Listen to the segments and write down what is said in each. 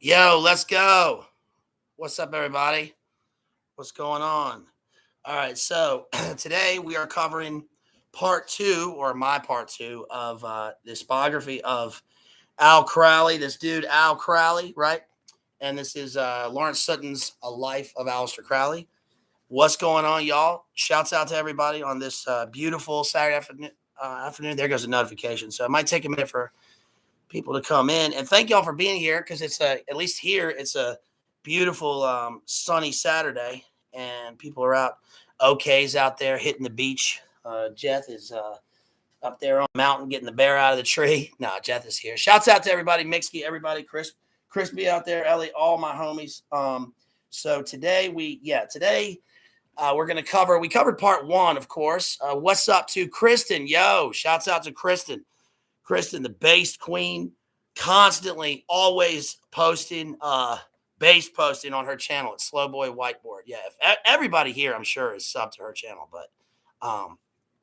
Yo, let's go. What's up, everybody? What's going on? All right, so today we are covering part two, or my part two, of this biography of Al Crowley, this dude, Al Crowley, right? And this is Lawrence Sutin's A Life of Aleister Crowley. What's going on, y'all? Shouts out to everybody on this beautiful Saturday afternoon. There goes a notification. So it might take a minute for people to come in. And thank y'all for being here because at least here, it's a beautiful sunny Saturday and people are out. OK's out there hitting the beach. Jeff is up there on the mountain getting the bear out of the tree. Nah, Jeff is here. Shouts out to everybody, Mixky, everybody, Crispy out there, Ellie, all my homies. So today we're going to we covered part one, of course. What's up to Kristen? Yo, shouts out to Kristen. Kristen, the bass queen, constantly, always posting, bass posting on her channel at Slow Boy Whiteboard. Yeah, everybody here, I'm sure, is sub to her channel. But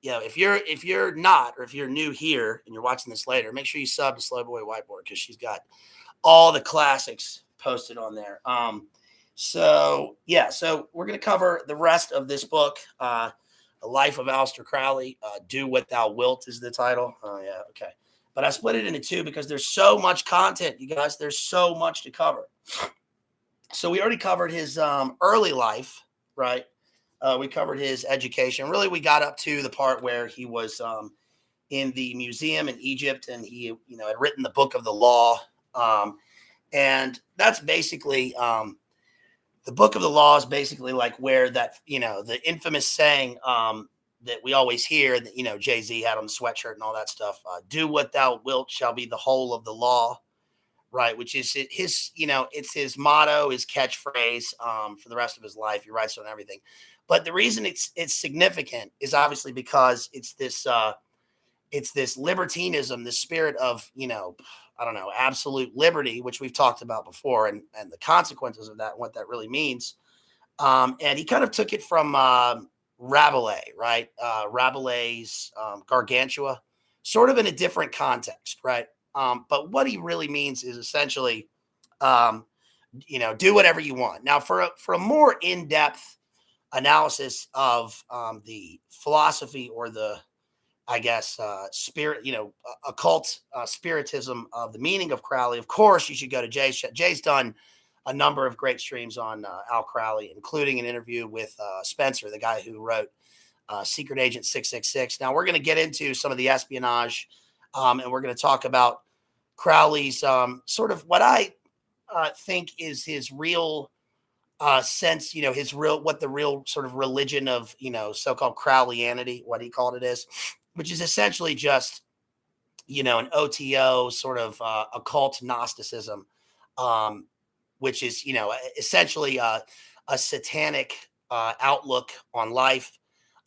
if you're not, or if you're new here and you're watching this later, make sure you sub to Slow Boy Whiteboard because she's got all the classics posted on there. So we're gonna cover the rest of this book, A Life of Aleister Crowley. Do What Thou Wilt is the title. Oh yeah, okay. But I split it into two because there's so much content, you guys. There's so much to cover. So we already covered his early life, right? We covered his education. Really, we got up to the part where he was in the museum in Egypt, and he, had written the Book of the Law. And that's basically the Book of the Law is basically like where that, the infamous saying that we always hear that, Jay-Z had on the sweatshirt and all that stuff. Do what thou wilt shall be the whole of the law, right? Which is his, it's his motto, his catchphrase for the rest of his life. He writes on everything. But the reason it's significant is obviously because it's this libertinism, this spirit of, absolute liberty, which we've talked about before, and the consequences of that, and what that really means. And he kind of took it from Rabelais, right? Rabelais' Gargantua, sort of in a different context, right? But what he really means is essentially, do whatever you want. Now, for a more in-depth analysis of the philosophy or the, spirit, occult spiritism of the meaning of Crowley, of course, you should go to Jay's. Jay's done a number of great streams on Al Crowley, including an interview with Spencer, the guy who wrote Secret Agent 666. Now, we're going to get into some of the espionage, and we're going to talk about Crowley's sort of what I think is his real sense, what the real sort of religion of, so-called Crowleyanity, what he called it is, which is essentially just, an OTO sort of occult Gnosticism, which is, essentially a satanic outlook on life.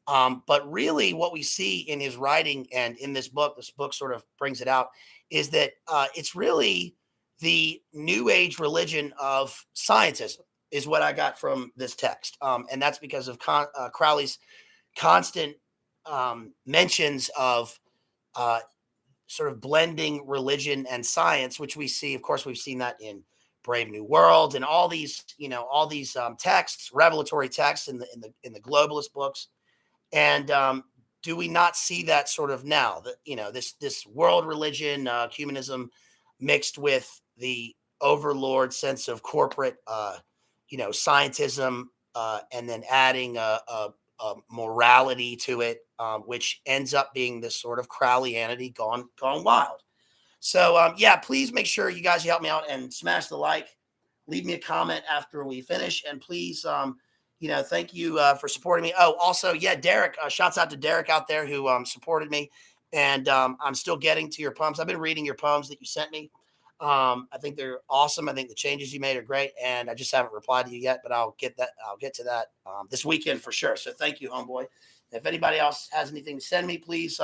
But really what we see in his writing and in this book sort of brings it out, is that it's really the new age religion of scientism is what I got from this text. And that's because of Crowley's constant mentions of sort of blending religion and science, which we see, of course, we've seen that in Brave New World and all these texts, revelatory texts in the globalist books. And do we not see that sort of now that, this world religion, humanism mixed with the overlord sense of corporate, scientism, and then adding a morality to it, which ends up being this sort of Crowleyanity gone wild. So, please make sure you guys help me out and smash the like, leave me a comment after we finish. And please, thank you for supporting me. Oh, also, Derek, shouts out to Derek out there who supported me. And I'm still getting to your poems. I've been reading your poems that you sent me. I think they're awesome. I think the changes you made are great. And I just haven't replied to you yet, but I'll get to that this weekend for sure. So thank you, homeboy. If anybody else has anything to send me, please,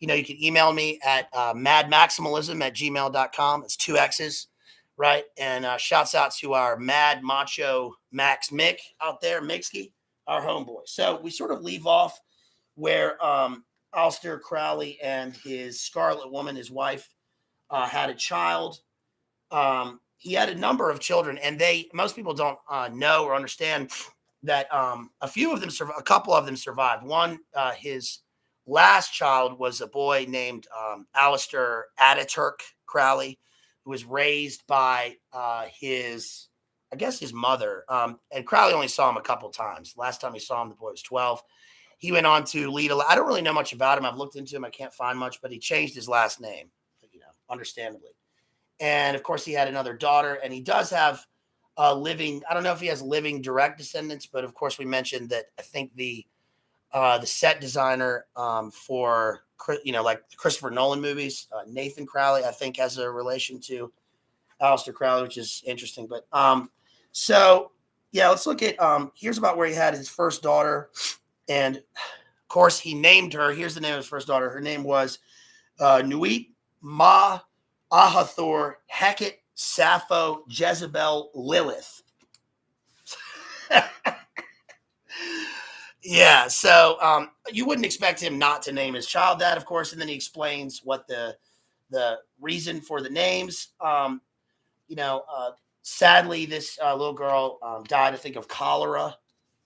you can email me at madmaximalism@gmail.com. It's 2 X's, right? And shouts out to our mad macho Max Mick out there, Mixky, our homeboy. So we sort of leave off where Aleister Crowley and his Scarlet Woman, his wife, had a child. he had a number of children, and most people don't know or understand that a couple of them survived. One, his last child was a boy named Aleister Crowley, who was raised by his mother. And Crowley only saw him a couple times. Last time he saw him, the boy was 12. He went on to lead I don't really know much about him. I've looked into him. I can't find much, but he changed his last name, understandably. And of course, he had another daughter, and he does have living. I don't know if he has living direct descendants, but of course, we mentioned that I think the set designer for like the Christopher Nolan movies, Nathan Crowley, I think has a relation to Aleister Crowley, which is interesting. But so yeah, let's look at here's about where he had his first daughter, and of course, he named her. Here's the name of his first daughter. Her name was Nuit Ma Ahathor Hecate Sappho Jezebel Lilith. Yeah, so you wouldn't expect him not to name his child that, of course, and then he explains what the reason for the names. Sadly, this little girl died, I think, of cholera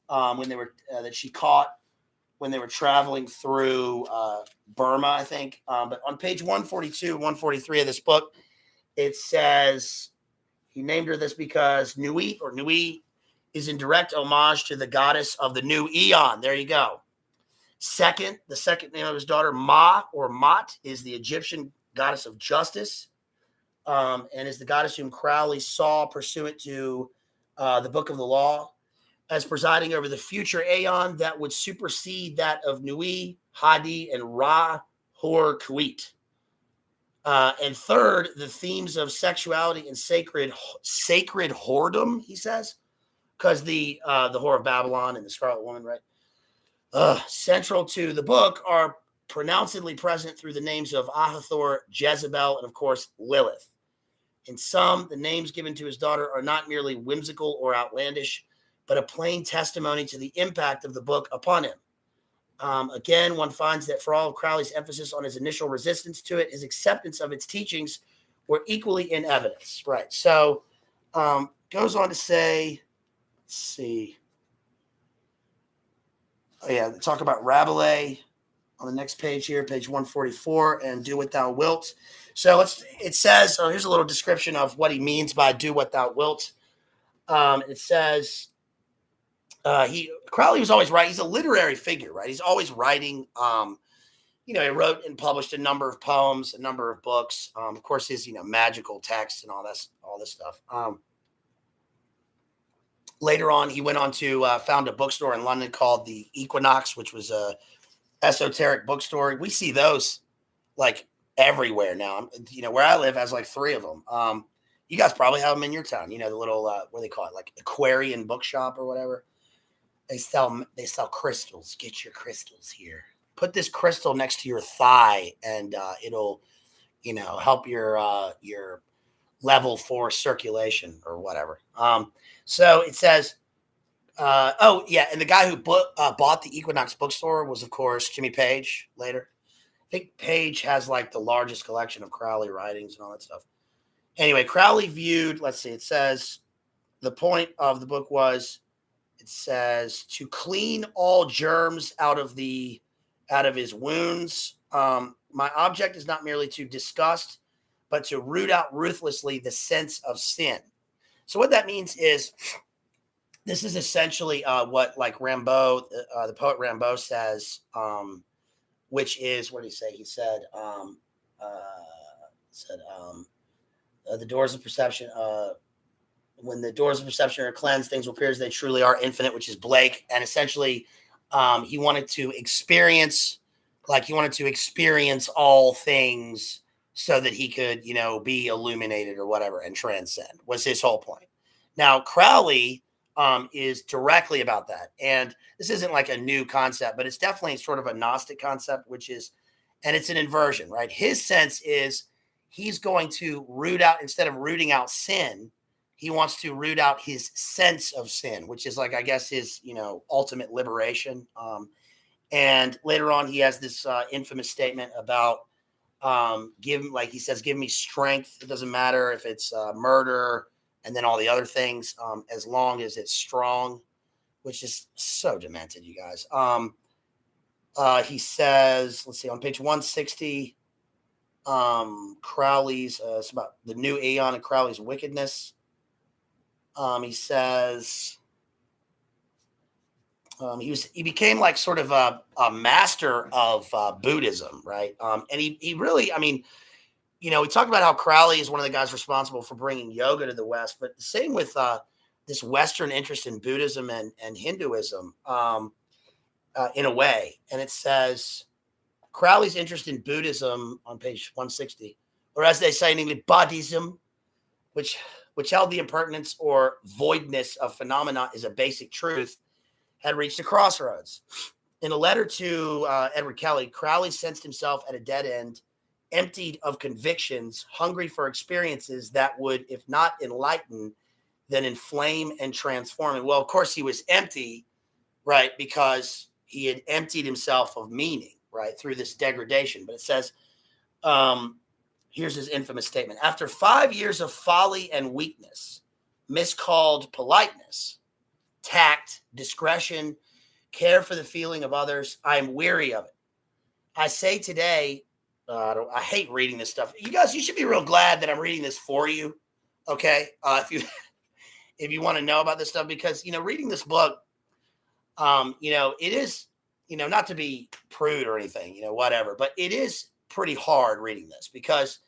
when they were that she caught when they were traveling through Burma, I think. But on page 142, 143 of this book, it says he named her this because Nui is in direct homage to the goddess of the new eon. There you go. The second name of his daughter, Ma or Mat, is the Egyptian goddess of justice, and is the goddess whom Crowley saw pursuant to the Book of the Law as presiding over the future aeon that would supersede that of Nui, Hadi, and Ra Hor Kuit. And third, the themes of sexuality and sacred whoredom, he says, because the Whore of Babylon and the Scarlet Woman, right? Central to the book are pronouncedly present through the names of Ahathor, Jezebel, and of course Lilith. In some, the names given to his daughter are not merely whimsical or outlandish, but a plain testimony to the impact of the book upon him. Again, one finds that for all of Crowley's emphasis on his initial resistance to it, his acceptance of its teachings were equally in evidence. Right. So goes on to say, let's see. Oh, yeah, talk about Rabelais on the next page here, page 144, and do what thou wilt. So it says, here's a little description of what he means by do what thou wilt. It says, Crowley was always writing. He's a literary figure, right? He's always writing. He wrote and published a number of poems, a number of books. Of course, his magical texts and all this stuff. Later on, he went on to found a bookstore in London called the Equinox, which was a esoteric bookstore. We see those like everywhere now. Where I live has like 3 of them. You guys probably have them in your town. The little what do they call it, like Aquarian bookshop or whatever. They sell crystals. Get your crystals here. Put this crystal next to your thigh, and it'll, help your level 4 circulation or whatever. So it says, and the guy who bought the Equinox bookstore was, of course, Jimmy Page. Later, I think Page has like the largest collection of Crowley writings and all that stuff. Anyway, Crowley viewed. Let's see. It says the point of the book was. It says to clean all germs out of his wounds. My object is not merely to disgust, but to root out ruthlessly the sense of sin. So what that means is this is essentially what like Rimbaud, the poet Rimbaud says, which is, what did he say? He said, the doors of perception, when the doors of perception are cleansed, things will appear as they truly are, infinite, which is Blake. And essentially, he wanted to experience all things so that he could, be illuminated or whatever and transcend, was his whole point. Now, Crowley is directly about that. And this isn't like a new concept, but it's definitely sort of a Gnostic concept, and it's an inversion, right? His sense is he's going to root out, instead of rooting out sin, he wants to root out his sense of sin, which is like, I guess, his, ultimate liberation. And later on, he has this infamous statement about, give me strength. It doesn't matter if it's murder, and then all the other things, as long as it's strong, which is so demented, you guys. He says, let's see, on page 160, Crowley's, it's about the new aeon and Crowley's wickedness. He says, he became like sort of a master of Buddhism, right? And he really, I mean, we talk about how Crowley is one of the guys responsible for bringing yoga to the West, but the same with this Western interest in Buddhism and Hinduism, in a way. And it says Crowley's interest in Buddhism on page 160, or as they say in English, Buddhism, which held the impertinence or voidness of phenomena is a basic truth, had reached a crossroads. In a letter to Edward Kelly, Crowley sensed himself at a dead end, emptied of convictions, hungry for experiences that would, if not enlighten, then inflame and transform. And well, of course, he was empty, right, because he had emptied himself of meaning, right, through this degradation. But it says, here's his infamous statement. After 5 years of folly and weakness, miscalled politeness, tact, discretion, care for the feeling of others, I am weary of it. I say today, I hate reading this stuff. You guys, you should be real glad that I'm reading this for you. Okay. If you want to know about this stuff, because, reading this book, it is, not to be prude or anything, whatever, but it is pretty hard reading this because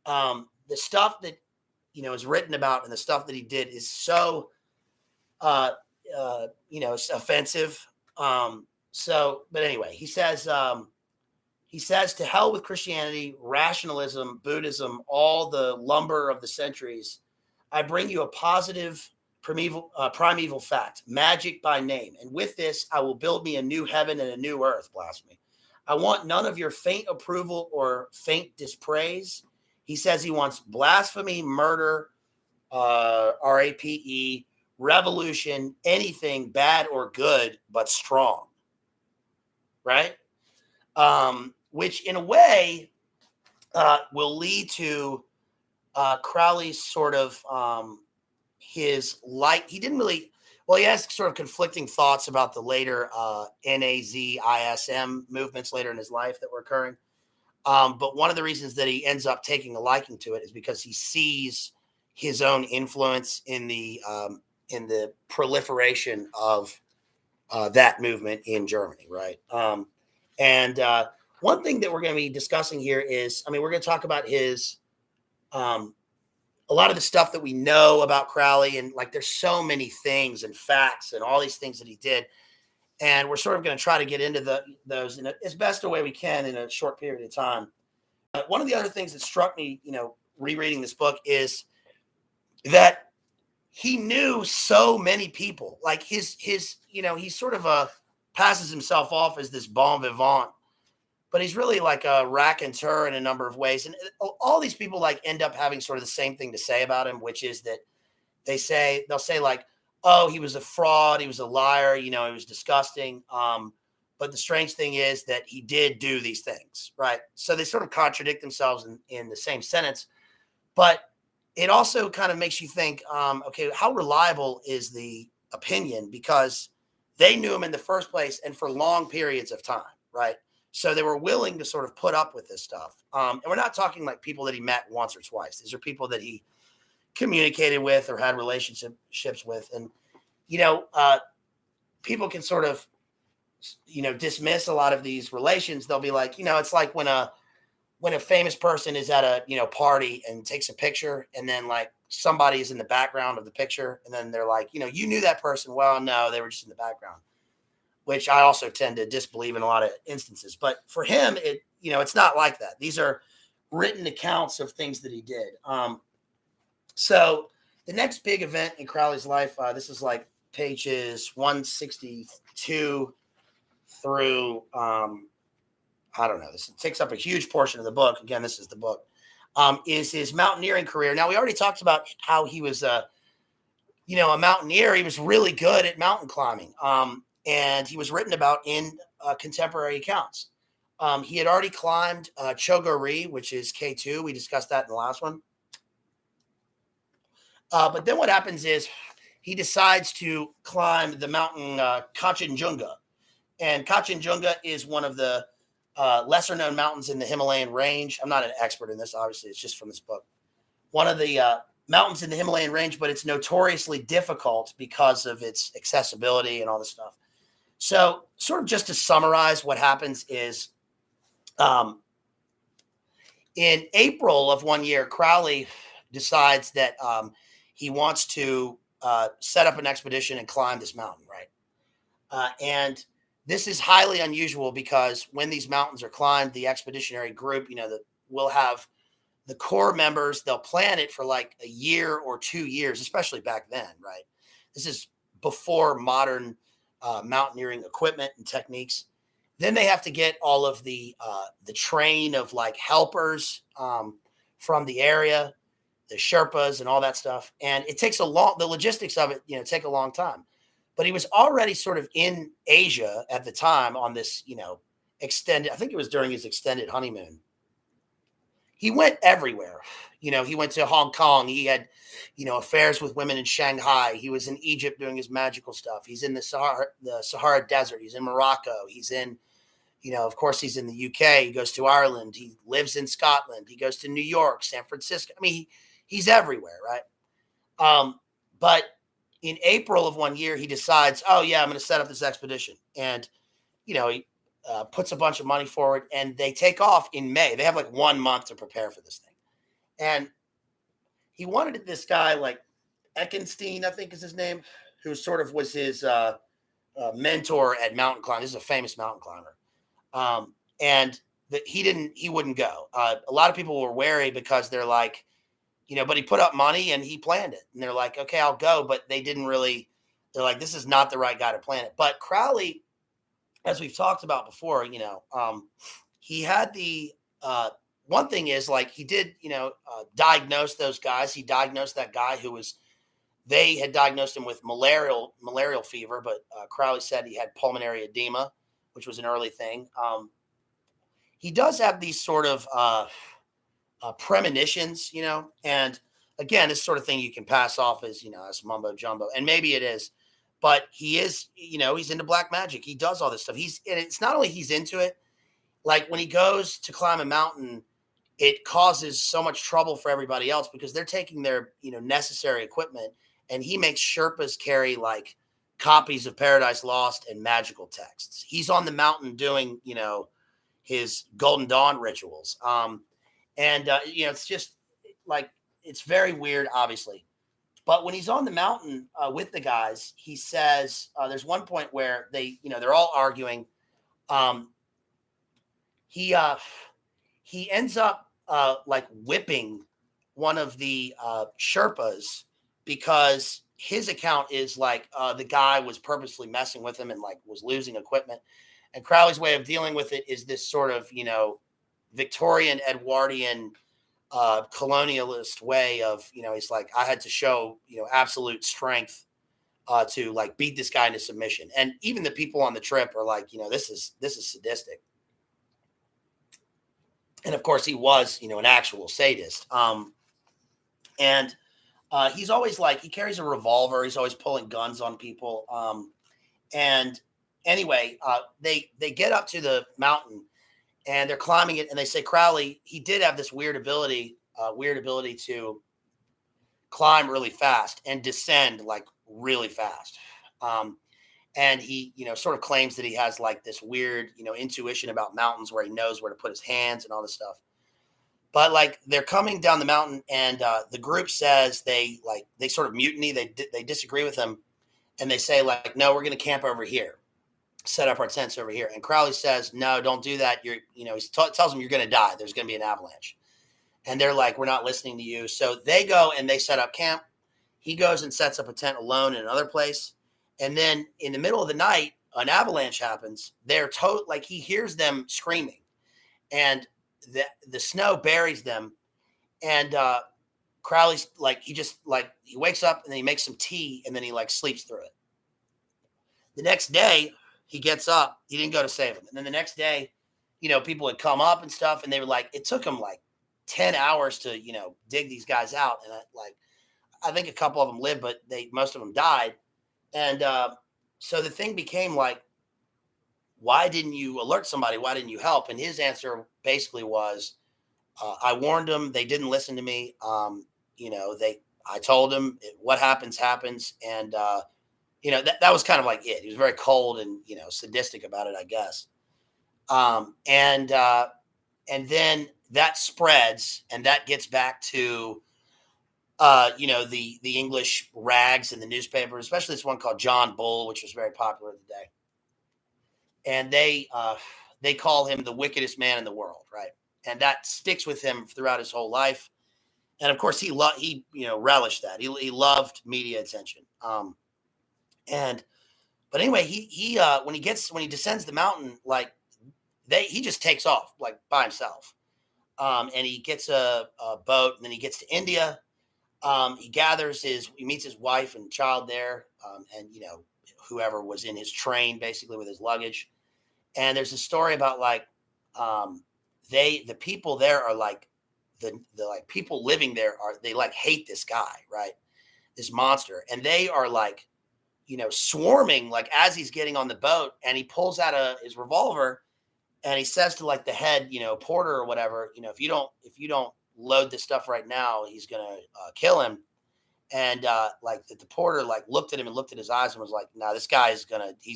the stuff that, is written about and the stuff that he did is so, it's offensive. But anyway, he says, to hell with Christianity, rationalism, Buddhism, all the lumber of the centuries. I bring you a positive primeval fact, magic by name. And with this, I will build me a new heaven and a new earth, blasphemy. I want none of your faint approval or faint dispraise. He says he wants blasphemy, murder, RAPE, revolution, anything bad or good, but strong. Right? Which in a way will lead to Crowley's sort of his he didn't really, he has sort of conflicting thoughts about the later NAZISM movements later in his life that were occurring. But one of the reasons that he ends up taking a liking to it is because he sees his own influence in the proliferation of that movement in Germany, right? And one thing that we're going to be discussing here is, we're going to talk about his, a lot of the stuff that we know about Crowley, and like, there's so many things and facts and all these things that he did. And we're sort of going to try to get into those in as best a way we can in a short period of time. One of the other things that struck me, rereading this book is that he knew so many people. Like he sort of passes himself off as this bon vivant, but he's really like a raconteur in a number of ways. And all these people like end up having sort of the same thing to say about him, which is that they'll say like, oh, he was a fraud, he was a liar, he was disgusting. But the strange thing is that he did do these things, right? So they sort of contradict themselves in the same sentence. But it also kind of makes you think, okay, how reliable is the opinion? Because they knew him in the first place and for long periods of time, right? So they were willing to sort of put up with this stuff. And we're not talking like people that he met once or twice. These are people that he communicated with or had relationships with. And, people can sort of, dismiss a lot of these relations. They'll be like, it's like when a famous person is at a, party and takes a picture, and then like somebody is in the background of the picture, and then they're like, you knew that person. Well, no, they were just in the background, which I also tend to disbelieve in a lot of instances. But for him, it's not like that. These are written accounts of things that he did. So the next big event in Crowley's life, this is like pages 162 through, I don't know, this takes up a huge portion of the book. Again, this is the book, is his mountaineering career. Now, we already talked about how he was, a mountaineer. He was really good at mountain climbing. And he was written about in contemporary accounts. He had already climbed Chogo Ri, which is K2. We discussed that in the last one. But then what happens is he decides to climb the mountain Kanchenjunga. And Kanchenjunga is one of the lesser known mountains in the Himalayan range. I'm not an expert in this, obviously, it's just from this book. One of the mountains in the Himalayan range, but it's notoriously difficult because of its accessibility and all this stuff. So, sort of just to summarize, what happens is in April of one year, Crowley decides that he wants to set up an expedition and climb this mountain, right? And this is highly unusual because when these mountains are climbed, the expeditionary group, will have the core members, they'll plan it for like a year or 2 years, especially back then, right? This is before modern mountaineering equipment and techniques. Then they have to get all of the train of like helpers from the area, the Sherpas and all that stuff. And it takes the logistics of it, take a long time. But he was already sort of in Asia at the time on this, extended, I think it was during his extended honeymoon. He went everywhere. He went to Hong Kong. He had, affairs with women in Shanghai. He was in Egypt doing his magical stuff. He's in the Sahara Desert. He's in Morocco. He's in, of course, he's in the UK. He goes to Ireland. He lives in Scotland. He goes to New York, San Francisco. I mean, he's everywhere, right? But in April of one year, he decides, oh, yeah, I'm going to set up this expedition. And, he puts a bunch of money forward, and they take off in May. They have like 1 month to prepare for this thing. And he wanted this guy like Eckenstein, I think is his name, who sort of was his mentor at mountain climbing. This is a famous mountain climber. And that he wouldn't go. A lot of people were wary because they're like, but he put up money and he planned it. And they're like, okay, I'll go. But they're like, this is not the right guy to plan it. But Crowley, as we've talked about before, he had the one thing is like he did, diagnose those guys. He diagnosed that guy they had diagnosed him with malarial fever, but Crowley said he had pulmonary edema, which was an early thing. He does have these sort of premonitions, and again, this sort of thing you can pass off as, as mumbo jumbo, and maybe it is. But he is, he's into black magic. He does all this stuff. And it's not only he's into it, like when he goes to climb a mountain, it causes so much trouble for everybody else because they're taking their, necessary equipment, and he makes Sherpas carry like copies of Paradise Lost and magical texts. He's on the mountain doing, his Golden Dawn rituals. It's just like, it's very weird, obviously. But when he's on the mountain with the guys, he says there's one point where they're all arguing. He ends up like whipping one of the Sherpas because his account is like the guy was purposely messing with him and like was losing equipment. And Crowley's way of dealing with it is this sort of, Victorian Edwardian colonialist way of, he's like, I had to show, absolute strength to like beat this guy into submission. And even the people on the trip are like, this is sadistic. And of course he was, an actual sadist. And he's always like, he carries a revolver. He's always pulling guns on people. And anyway, they get up to the mountain and they're climbing it, and they say Crowley, he did have this weird ability to climb really fast and descend like really fast. And he, sort of claims that he has like this weird, intuition about mountains where he knows where to put his hands and all this stuff. But like they're coming down the mountain, and the group says they sort of mutiny. They disagree with him, and they say like, no, we're going to camp over here. Set up our tents over here. And Crowley says, no, don't do that. He tells them you're going to die. There's going to be an avalanche. And they're like, we're not listening to you. So they go and they set up camp. He goes and sets up a tent alone in another place. And then in the middle of the night, an avalanche happens. Like he hears them screaming, and the snow buries them. And Crowley's like, he wakes up and then he makes some tea and then he like sleeps through it. The next day, he gets up. He didn't go to save him. And then the next day, people had come up and stuff, and they were like, it took him like 10 hours to, dig these guys out. And I think a couple of them lived, but most of them died. And so the thing became like, why didn't you alert somebody? Why didn't you help? And his answer basically was, I warned them. They didn't listen to me. I told them what happens happens. And, that was kind of like it. He was very cold and, sadistic about it, I guess. And then that spreads, and that gets back to, the English rags in the newspaper, especially this one called John Bull, which was very popular today. And they call him the wickedest man in the world, right? And that sticks with him throughout his whole life. And of course, he relished that. He loved media attention. But anyway, he when he descends the mountain, like he just takes off like by himself. And he gets a boat, and then he gets to India. He meets his wife and child there, and whoever was in his train, basically with his luggage. And there's a story about like the people there are like the like people living there they like hate this guy, right? This monster, and they are like swarming like as he's getting on the boat, and he pulls out his revolver, and he says to like the head porter or whatever, if you don't load this stuff right now, he's gonna kill him. And like the porter like looked at him and looked at his eyes and was like, no, this guy he's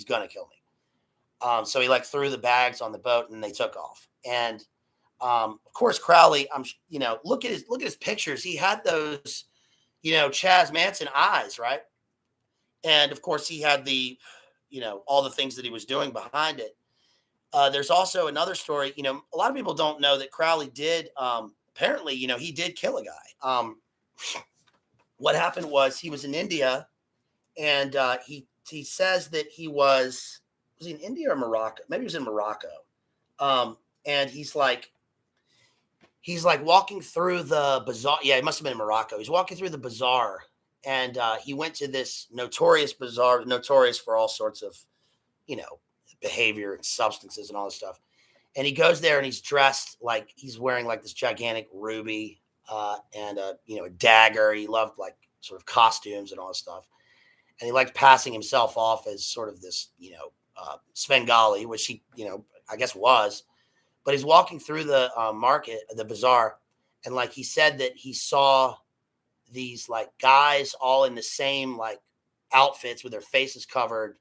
gonna kill me. So he like threw the bags on the boat, and they took off. And of course Crowley, look at his pictures. He had those Chaz Manson eyes, right? And of course he had the all the things that he was doing behind it. There's also another story. A lot of people don't know that Crowley did apparently, he did kill a guy. What happened was he was in India, and he says that he was he in India or Morocco? Maybe he was in Morocco. And he's like walking through the bazaar. Yeah, he must have been in Morocco. He's walking through the bazaar, and he went to this notorious bazaar, notorious for all sorts of, behavior and substances and all this stuff. And he goes there, and he's dressed like he's wearing like this gigantic ruby and a dagger. He loved like sort of costumes and all this stuff. And he liked passing himself off as sort of this, Svengali, which he, I guess was. But he's walking through the market, the bazaar, and like he said that he saw these like guys all in the same like outfits with their faces covered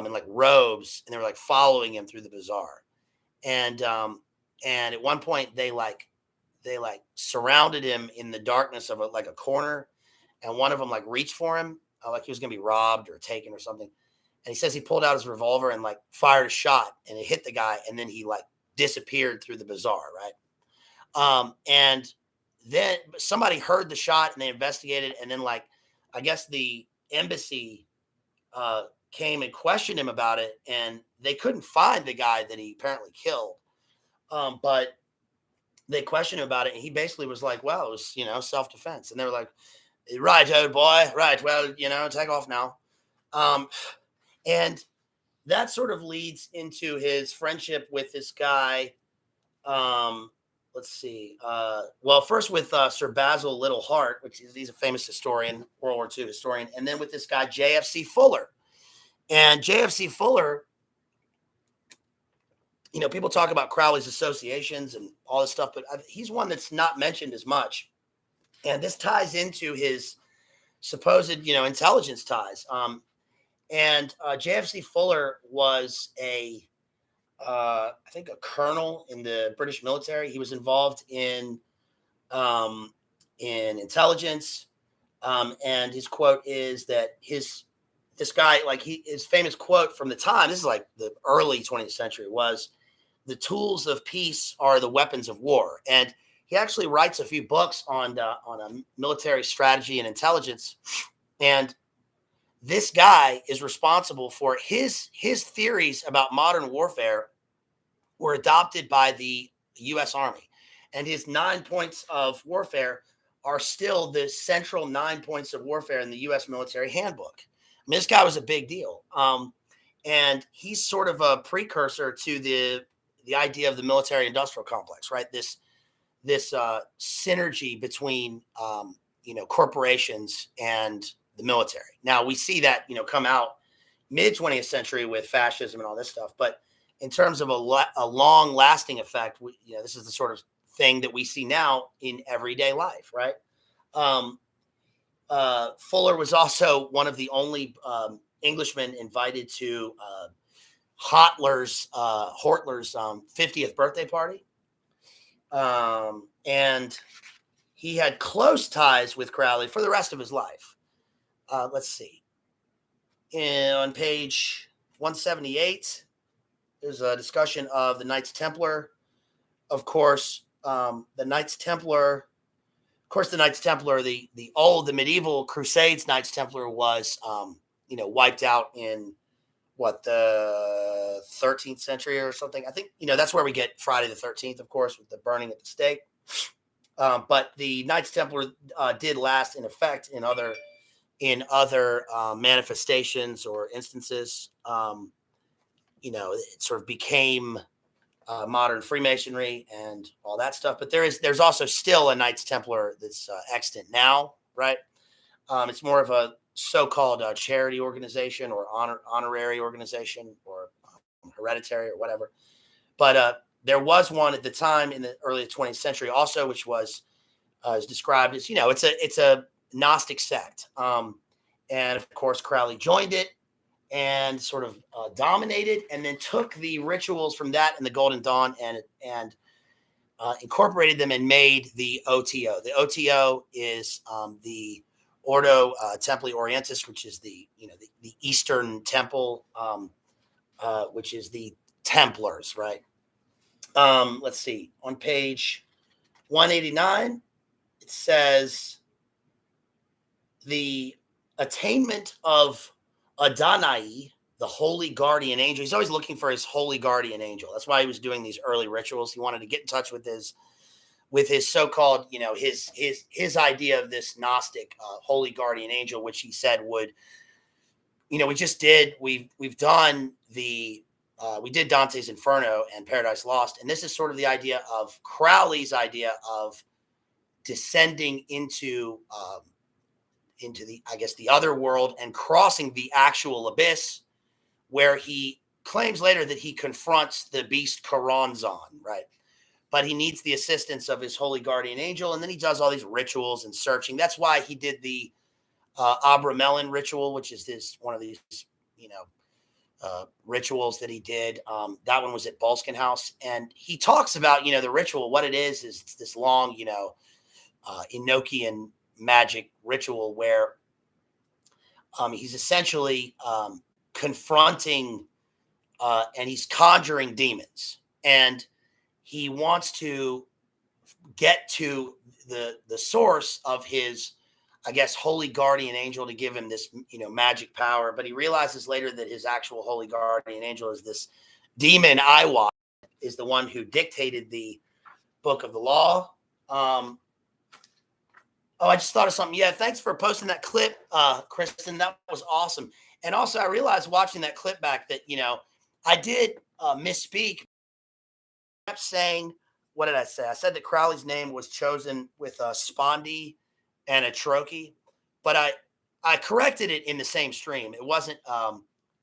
in like robes, and they were like following him through the bazaar. And at one point they surrounded him in the darkness of a corner, and one of them like reached for him like he was gonna be robbed or taken or something. And he says he pulled out his revolver and like fired a shot, and it hit the guy, and then he like disappeared through the bazaar, right? And then somebody heard the shot, and they investigated, and then like I guess the embassy came and questioned him about it, and they couldn't find the guy that he apparently killed. But they questioned him about it, and he basically was like, well, it was, self-defense. And they were like, right, old boy, right, well, take off now. And that sort of leads into his friendship with this guy. Let's see. Well, first with Sir Basil Little Hart, he's a famous historian, World War II historian, and then with this guy, JFC Fuller. And JFC Fuller, people talk about Crowley's associations and all this stuff, but he's one that's not mentioned as much. And this ties into his supposed, intelligence ties. And JFC Fuller was I think a colonel in the British military. He was involved in intelligence. And his quote is that this guy, like his famous quote from the time, this is like the early 20th century, was, "The tools of peace are the weapons of war." And he actually writes a few books on a military strategy and intelligence. And this guy is responsible for his theories about modern warfare were adopted by the U.S. Army. And his 9 points of warfare are still the central 9 points of warfare in the U.S. military handbook. I mean, this guy was a big deal. And he's sort of a precursor to the idea of the military industrial complex, right? This synergy between, corporations and the military. Now we see that, come out mid 20th century with fascism and all this stuff. But in terms of a long lasting effect, this is the sort of thing that we see now in everyday life, right? Fuller was also one of the only Englishmen invited to Hortler's 50th birthday party. And he had close ties with Crowley for the rest of his life. Let's see. On page 178, there's a discussion of the Knights Templar. Of course, the Knights Templar, the medieval Crusades Knights Templar was, wiped out in the 13th century or something. I think, that's where we get Friday the 13th, of course, with the burning at the stake. But the Knights Templar did last in effect in other manifestations or instances. It sort of became modern Freemasonry and all that stuff. But there's also still a Knights Templar that's extant now, right? It's more of a so-called charity organization or honorary organization or hereditary or whatever. But there was one at the time in the early 20th century also, which was described as, it's a Gnostic sect. And of course, Crowley joined it and sort of dominated, and then took the rituals from that and the Golden Dawn and incorporated them and made the OTO. The OTO is the Ordo Templi Orientis, which is the Eastern Temple, which is the Templars, right? Let's see. On page 189, it says the attainment of Adonai, the holy guardian angel. He's always looking for his holy guardian angel. That's why he was doing these early rituals. He wanted to get in touch with his so-called, his idea of this Gnostic holy guardian angel, which he said would, we've done we did Dante's Inferno and Paradise Lost. And this is sort of the idea of Crowley's idea of descending into the other world and crossing the actual abyss, where he claims later that he confronts the beast Karanzan, right? But he needs the assistance of his holy guardian angel, and then he does all these rituals and searching. That's why he did the Abramelin ritual, which is one of these, rituals that he did. That one was at Balskin House, and he talks about, the ritual. What it is it's this long, Enochian magic ritual where he's essentially confronting and he's conjuring demons, and he wants to get to the source of his, holy guardian angel to give him this, magic power. But he realizes later that his actual holy guardian angel is this demon Iwa, is the one who dictated the book of the law. Oh, I just thought of something. Yeah, thanks for posting that clip, Kristen. That was awesome. And also, I realized watching that clip back that, I did misspeak. I kept saying, what did I say? I said that Crowley's name was chosen with a spondy and a trochee, but I corrected it in the same stream. It wasn't a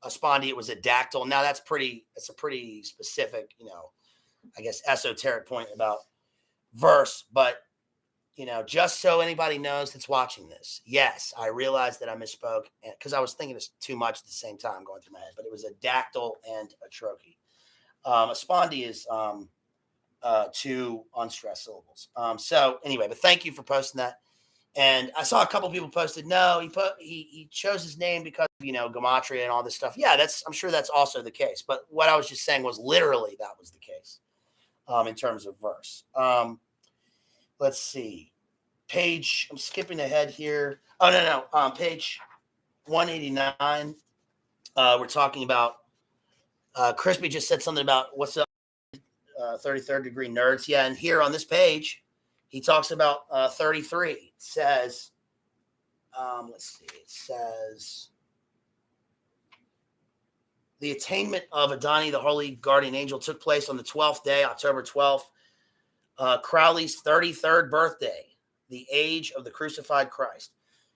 spondy, it was a dactyl. Now it's a pretty specific, esoteric point about verse, but just so anybody knows that's watching this, yes, I realized that I misspoke because I was thinking this too much at the same time going through my head, but it was a dactyl and a trochee. A spondy is 2 unstressed syllables. So anyway, but thank you for posting that. And I saw a couple people posted, no, he chose his name because of, gematria and all this stuff. Yeah, I'm sure that's also the case. But what I was just saying was literally that was the case in terms of verse. Let's see. I'm skipping ahead here. Oh, no. Page 189. We're talking about, Crispy just said something about what's up, 33rd degree nerds. Yeah, and here on this page, he talks about 33. It says, let's see. It says, the attainment of Adonai, the holy guardian angel, took place on the 12th day, October 12th. Crowley's 33rd birthday. the age of the crucified Christ.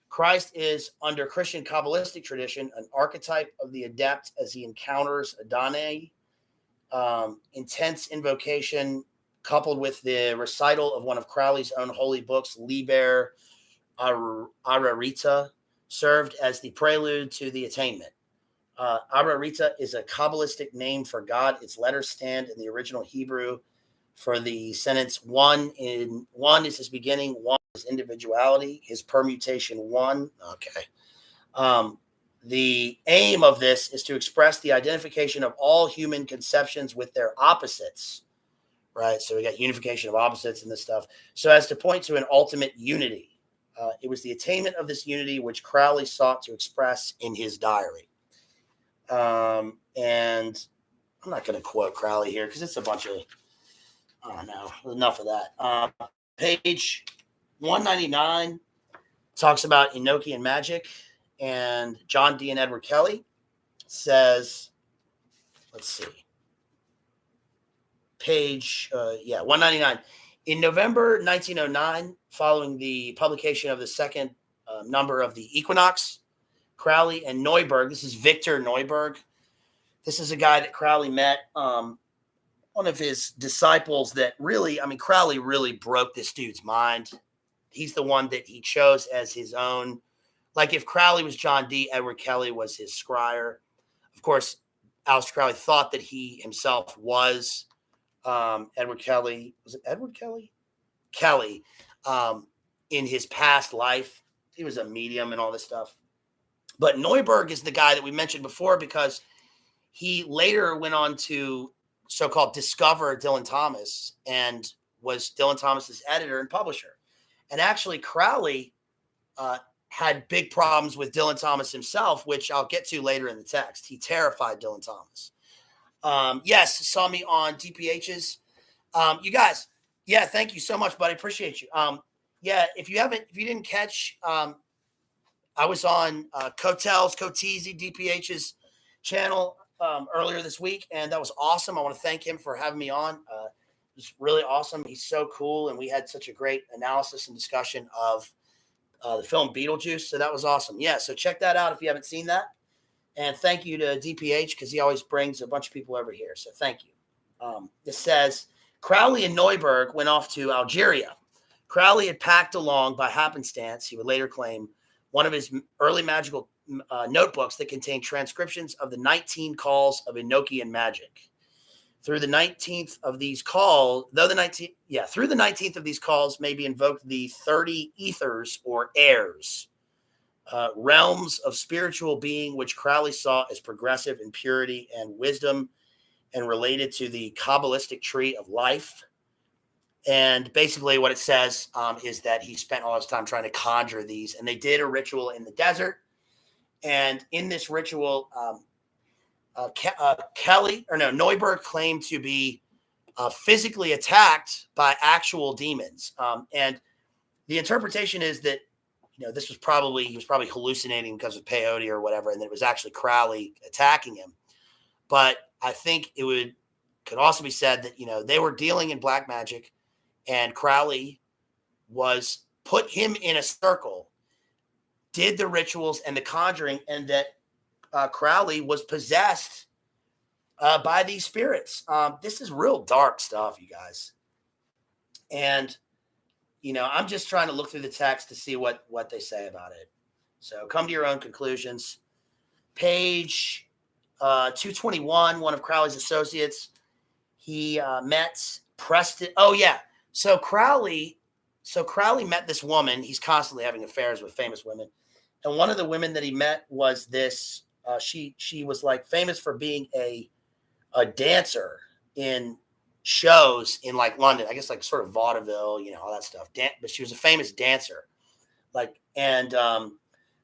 Christ is, under Christian Kabbalistic tradition, an archetype of the adept as he encounters Adonai, intense invocation coupled with the recital of one of Crowley's own holy books, Liber Ararita, served as the prelude to the attainment. Ararita is a Kabbalistic name for God. Its letters stand in the original Hebrew for the sentence one is his beginning, one is individuality, his permutation one. Okay. The aim of this is to express the identification of all human conceptions with their opposites, right? So we got unification of opposites and this stuff, so as to point to an ultimate unity. It was the attainment of this unity which Crowley sought to express in his diary. And I'm not going to quote Crowley here because it's a bunch of, I don't know, enough of that. Page 199 talks about Enochian magic, and John D. and Edward Kelly says, let's see, page 199. In November 1909, following the publication of the second number of the Equinox, Crowley and Neuberg, this is Victor Neuberg. This is a guy that Crowley met, one of his disciples that really, Crowley really broke this dude's mind. He's the one that he chose as his own. Like if Crowley was John Dee, Edward Kelly was his scryer. Of course, Aleister Crowley thought that he himself was Edward Kelly. Was it Edward Kelly? Kelly. In his past life, he was a medium and all this stuff. But Neuberg is the guy that we mentioned before because he later went on to so-called discover Dylan Thomas and was Dylan Thomas's editor and publisher. And actually, Crowley had big problems with Dylan Thomas himself, which I'll get to later in the text. He terrified Dylan Thomas. Yes, saw me on DPH's. You guys, yeah, thank you so much, buddy. Appreciate you. If you didn't catch, I was on Coteezy DPH's channel earlier this week, and that was awesome. I want to thank him for having me on. It was really awesome. He's so cool, and we had such a great analysis and discussion of the film Beetlejuice, so that was awesome. Yeah, so check that out if you haven't seen that. And thank you to DPH because he always brings a bunch of people over here, so thank you. This says, Crowley and Neuberg went off to Algeria. Crowley had packed along by happenstance, he would later claim, one of his early magical notebooks that contained transcriptions of the 19 calls of Enochian magic. Through the 19th of these calls, through the 19th of these calls may be invoked the 30 ethers or airs, realms of spiritual being, which Crowley saw as progressive in purity and wisdom and related to the Kabbalistic tree of life. And basically what it says is that he spent all his time trying to conjure these, and they did a ritual in the desert. And in this ritual, Neuberg claimed to be physically attacked by actual demons. And the interpretation is that, he was probably hallucinating because of peyote or whatever, and it was actually Crowley attacking him. But I think could also be said that, they were dealing in black magic, and Crowley put him in a circle, did the rituals and the conjuring, and that Crowley was possessed by these spirits. This is real dark stuff, you guys. And, I'm just trying to look through the text to see what they say about it. So come to your own conclusions. Page 221, one of Crowley's associates, he met Preston. Oh, yeah. So Crowley met this woman. He's constantly having affairs with famous women. And one of the women that he met was this. She was like famous for being a dancer in shows in like London, I guess like sort of vaudeville, all that stuff. But she was a famous dancer.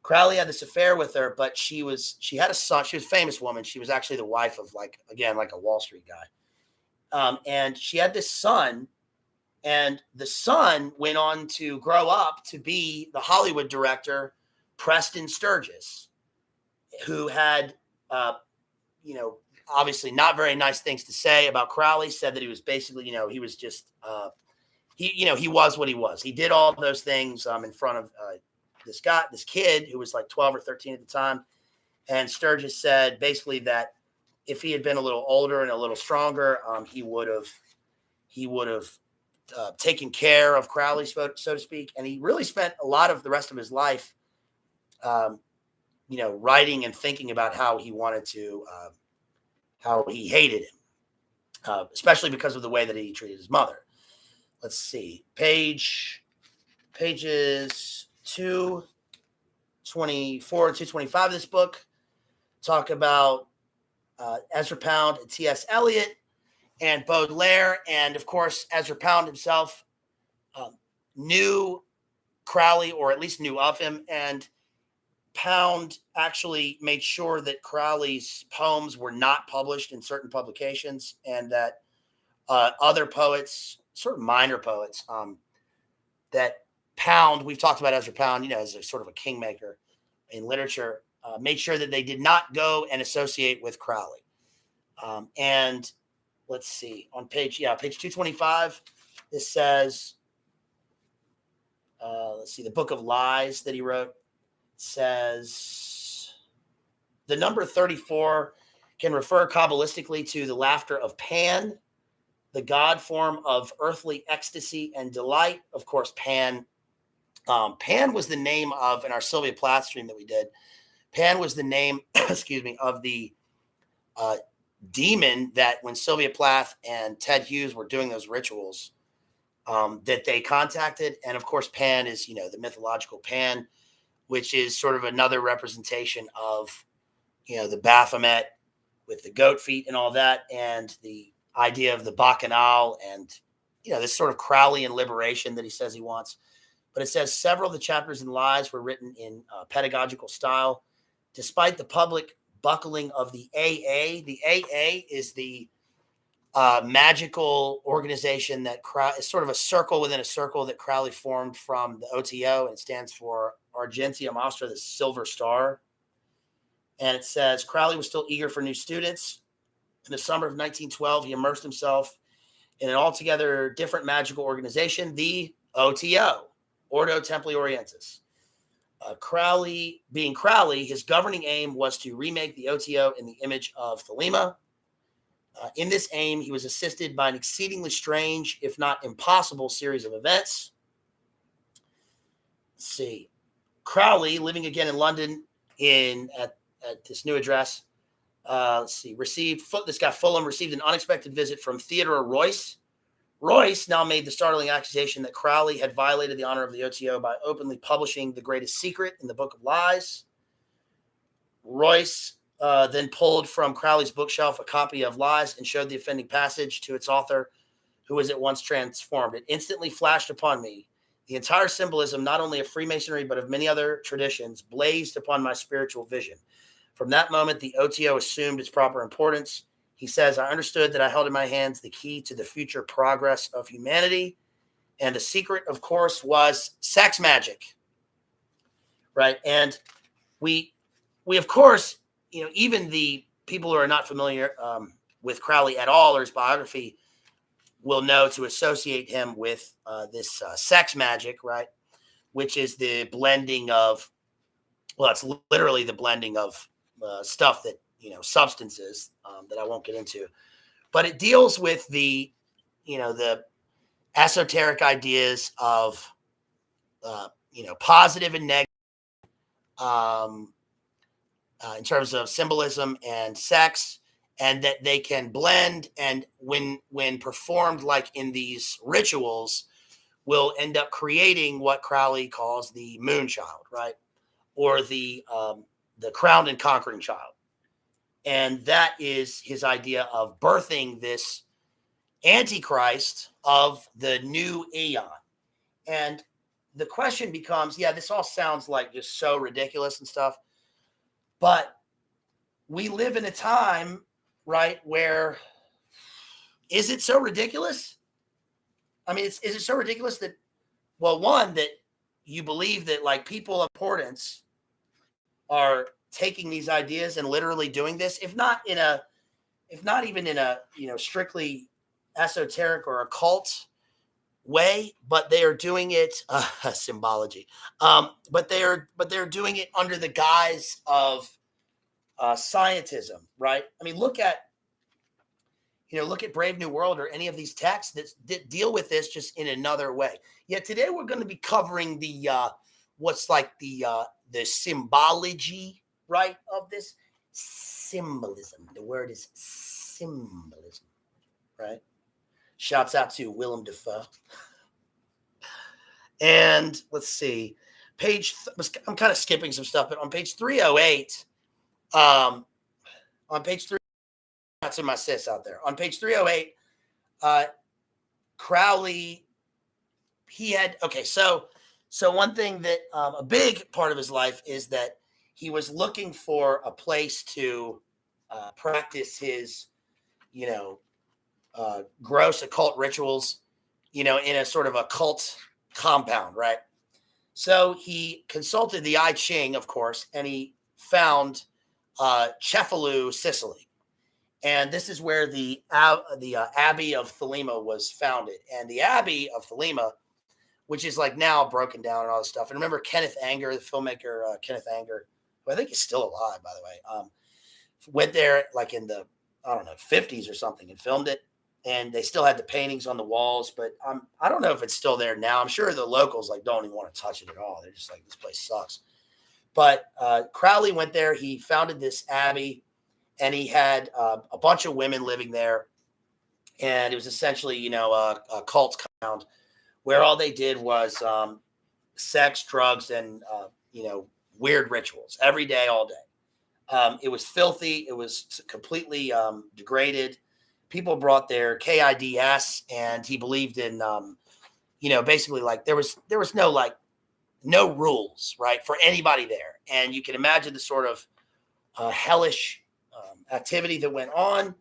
Crowley had this affair with her, but she had a son. She was a famous woman. She was actually the wife of like a Wall Street guy. And she had this son, and the son went on to grow up to be the Hollywood director, Preston Sturges, who had, obviously not very nice things to say about Crowley, said that he was basically, he was just he was what he was. He did all those things in front of this kid who was like 12 or 13 at the time. And Sturgis said basically that if he had been a little older and a little stronger, he would have taken care of Crowley, so to speak. And he really spent a lot of the rest of his life, writing and thinking about how he wanted to, how he hated him, especially because of the way that he treated his mother. Let's see, pages 224 to 225 of this book talk about Ezra Pound and T.S. Eliot and Baudelaire. And of course, Ezra Pound himself knew Crowley, or at least knew of him. And Pound actually made sure that Crowley's poems were not published in certain publications, and that other poets, sort of minor poets, that Pound, we've talked about Ezra Pound, as a sort of a kingmaker in literature, made sure that they did not go and associate with Crowley. And let's see, on page 225, this says, let's see, the Book of Lies that he wrote says, the number 34 can refer Kabbalistically to the laughter of Pan, the god form of earthly ecstasy and delight. Of course, Pan was the name of, in our Sylvia Plath stream that we did, Pan was the name, of the demon that when Sylvia Plath and Ted Hughes were doing those rituals, that they contacted. And of course, Pan is, the mythological Pan, which is sort of another representation of, the Baphomet with the goat feet and all that, and the idea of the Bacchanal and, this sort of Crowleyan liberation that he says he wants. But it says several of the chapters in Lies were written in pedagogical style. Despite the public buckling of the AA is the magical organization that is sort of a circle within a circle that Crowley formed from the OTO, and it stands for Argentia Nostra, the Silver Star. And it says Crowley was still eager for new students. In the summer of 1912, he immersed himself in an altogether different magical organization, the OTO, Ordo Templi Orientis. Crowley, being Crowley, his governing aim was to remake the OTO in the image of Thelema. In this aim, he was assisted by an exceedingly strange, if not impossible, series of events. Let's see. Crowley, living again in London at this new address, this guy Fulham received an unexpected visit from Theodore Royce. Royce now made the startling accusation that Crowley had violated the honor of the OTO by openly publishing The Greatest Secret in the Book of Lies. Royce then pulled from Crowley's bookshelf a copy of Lies and showed the offending passage to its author, who was at once transformed. It instantly flashed upon me. The entire symbolism, not only of Freemasonry, but of many other traditions, blazed upon my spiritual vision. From that moment, the OTO assumed its proper importance. He says, I understood that I held in my hands the key to the future progress of humanity. And the secret, of course, was sex magic. Right? And we of course, even the people who are not familiar with Crowley at all or his biography will know to associate him with this sex magic, right? Which is the blending of, it's literally the blending of stuff that, substances that I won't get into. But it deals with the esoteric ideas of, positive and negative in terms of symbolism and sex, and that they can blend, and when performed like in these rituals, will end up creating what Crowley calls the moon child, right? Or the crowned and conquering child. And that is his idea of birthing this antichrist of the new aeon. And the question becomes, this all sounds like just so ridiculous and stuff, but we live in a time, right, where is it so ridiculous? I mean, is it so ridiculous that, one, that you believe that like people of importance are taking these ideas and literally doing this, if not even in a strictly esoteric or occult way, but they are doing it symbology. But they're doing it under the guise of scientism, right? I mean, look at Brave New World or any of these texts that deal with this just in another way. Yet today we're going to be covering the what's like the symbology, right, of this symbolism. The word is symbolism, right? Shouts out to Willem Dafoe. And let's see, I'm kind of skipping some stuff, but on page 308, on page 3, not to my sis out there, on page 308, Crowley, so one thing that a big part of his life is that he was looking for a place to practice his, gross occult rituals, in a sort of a cult compound, right? So he consulted the I Ching, of course, and he found Cefalù, Sicily. And this is where the Abbey of Thelema was founded. And the Abbey of Thelema, which is like now broken down and all this stuff. And remember Kenneth Anger, the filmmaker Kenneth Anger, who I think is still alive, by the way, went there like in the, 50s or something and filmed it. And they still had the paintings on the walls, but I don't know if it's still there now. I'm sure the locals don't even want to touch it at all. They're just like, this place sucks. But Crowley went there. He founded this abbey, and he had a bunch of women living there. And it was essentially, a cult compound where all they did was sex, drugs, and, weird rituals every day, all day. It was filthy. It was completely degraded. People brought their KIDS, and he believed in, basically like there was no rules, right, for anybody there. And you can imagine the sort of hellish activity that went on.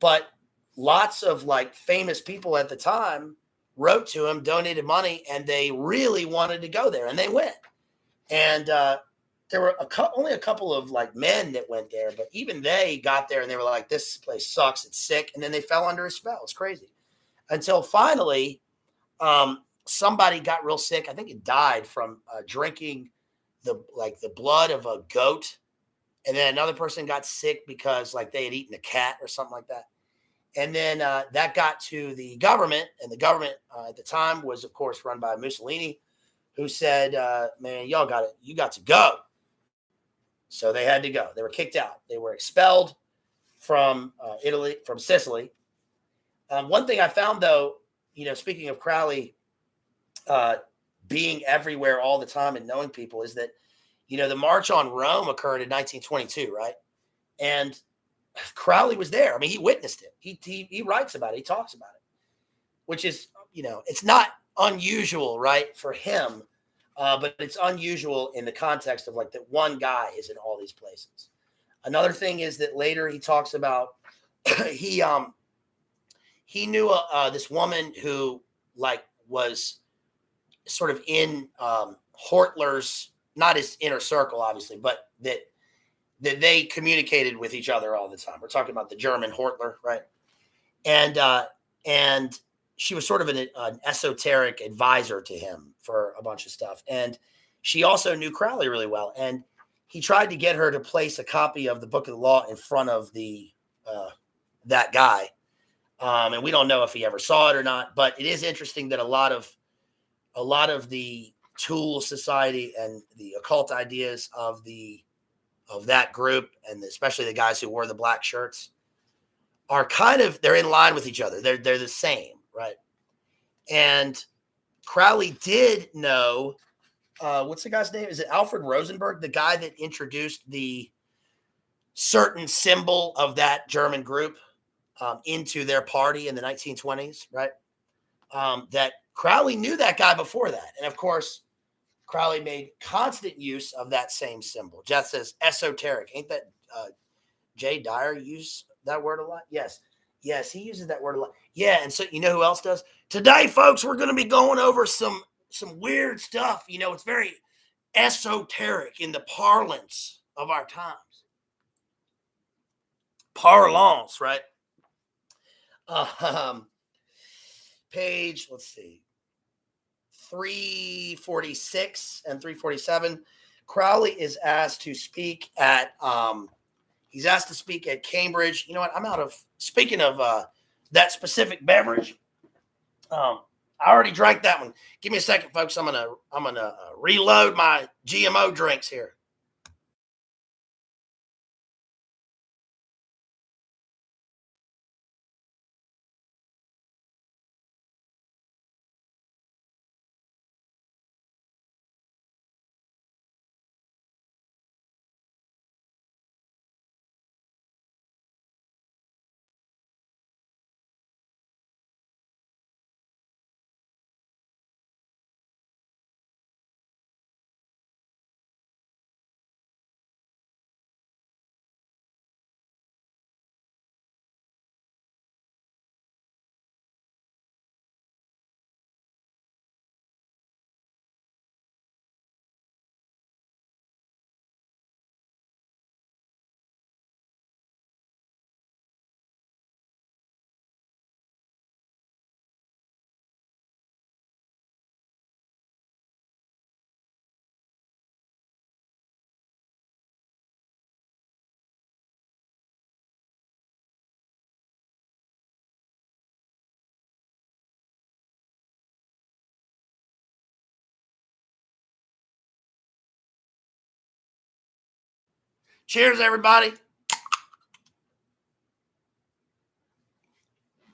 But lots of like famous people at the time wrote to him, donated money, and they really wanted to go there, and they went. And there were only a couple of like men that went there, but even they got there and they were like, this place sucks, it's sick. And then they fell under a spell. It's crazy. Until finally, somebody got real sick. I think it died from drinking the blood of a goat. And then another person got sick because like they had eaten a cat or something like that. And then that got to the government, and the government at the time was, of course, run by Mussolini, who said, man, you got to go. So they had to go. They were kicked out. They were expelled from Italy, from Sicily. One thing I found, though, speaking of Crowley being everywhere all the time and knowing people, is that, the March on Rome occurred in 1922, right? And Crowley was there. I mean, he witnessed it. He writes about it. He talks about it, which is, it's not unusual, right, for him. But it's unusual in the context of like that one guy is in all these places. Another thing is that later he talks about he knew this woman who like was sort of in Hortler's, not his inner circle, obviously, but that they communicated with each other all the time. We're talking about the German Hortler, right? And she was sort of an esoteric advisor to him for a bunch of stuff. And she also knew Crowley really well. And he tried to get her to place a copy of the Book of the Law in front of that guy. And we don't know if he ever saw it or not, but it is interesting that a lot of the Tool Society and the occult ideas of that group, and especially the guys who wore the black shirts, are they're in line with each other. They're the same, right? And Crowley did know, what's the guy's name? Is it Alfred Rosenberg, the guy that introduced the certain symbol of that German group into their party in the 1920s, right? That Crowley knew that guy before that. And of course, Crowley made constant use of that same symbol. Jeff says esoteric. Ain't that Jay Dyer use that word a lot? Yes, he uses that word a lot. Yeah, and so you know who else does? Today, folks, we're going to be going over some weird stuff. It's very esoteric in the parlance of our times. Parlance, right? Page, let's see. 346 and 347, Crowley is asked to speak at he's asked to speak at Cambridge. You know what? I'm out of speaking of that specific beverage. I already drank that one. Give me a second, folks. I'm gonna reload my GMO drinks here. Cheers, everybody.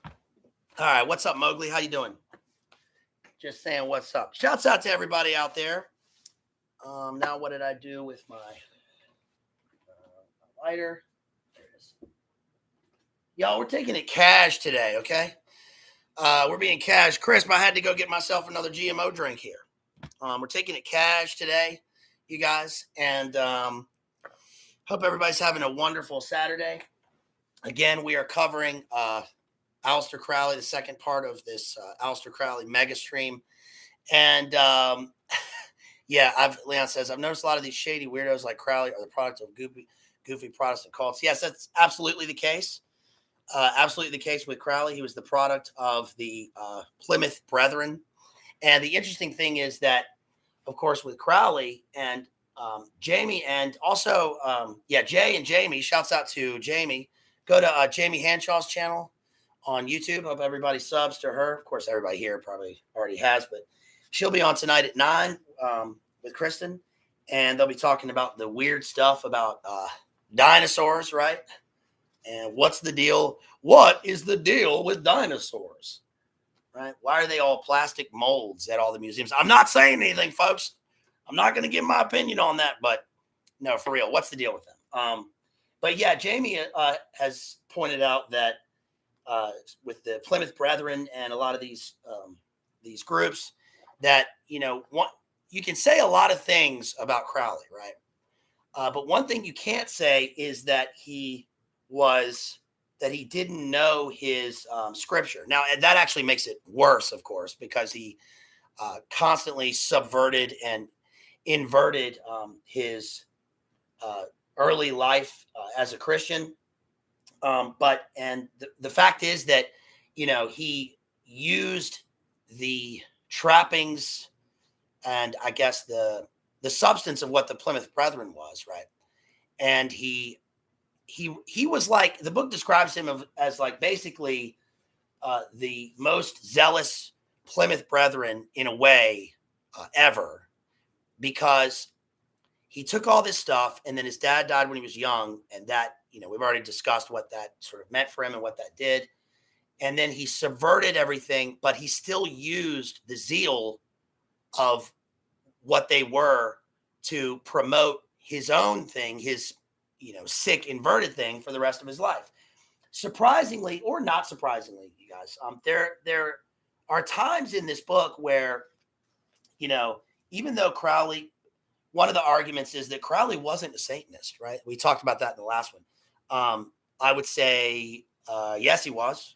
All right, what's up, Mowgli? How you doing? Just saying what's up. Shouts out to everybody out there. Now, what did I do with my lighter? There it is. Y'all, we're taking it cash today, okay? We're being cash. Crisp, I had to go get myself another GMO drink here. We're taking it cash today, you guys, and hope everybody's having a wonderful Saturday. Again, we are covering Aleister Crowley, the second part of this Aleister Crowley mega stream. And yeah, Leon says, I've noticed a lot of these shady weirdos like Crowley are the product of goofy Protestant cults. Yes, that's absolutely the case. Absolutely the case with Crowley. He was the product of the Plymouth Brethren. And the interesting thing is that, of course, with Crowley and Jamie, and also, Jay and Jamie, shouts out to Jamie. Go to Jamie Hanshaw's channel on YouTube. Hope everybody subs to her. Of course, everybody here probably already has, but she'll be on tonight at 9 with Kristen, and they'll be talking about the weird stuff about dinosaurs, right? And what's the deal? What is the deal with dinosaurs? Right? Why are they all plastic molds at all the museums? I'm not saying anything, folks. I'm not going to give my opinion on that, but no, for real, what's the deal with them? But yeah, Jamie has pointed out that with the Plymouth Brethren and a lot of these groups, that you can say a lot of things about Crowley, right? But one thing you can't say is that he didn't know his scripture. Now, that actually makes it worse, of course, because he constantly subverted and inverted his early life as a Christian. But the fact is that, he used the trappings and I guess the substance of what the Plymouth Brethren was, right? And he was like, the book describes him as like basically the most zealous Plymouth Brethren in a way ever, because he took all this stuff, and then his dad died when he was young, and that, we've already discussed what that sort of meant for him and what that did. And then he subverted everything, but he still used the zeal of what they were to promote his own thing, his sick inverted thing for the rest of his life. Surprisingly or not surprisingly, you guys, there are times in this book where, even though Crowley, one of the arguments is that Crowley wasn't a Satanist, right? We talked about that in the last one. I would say, yes, he was.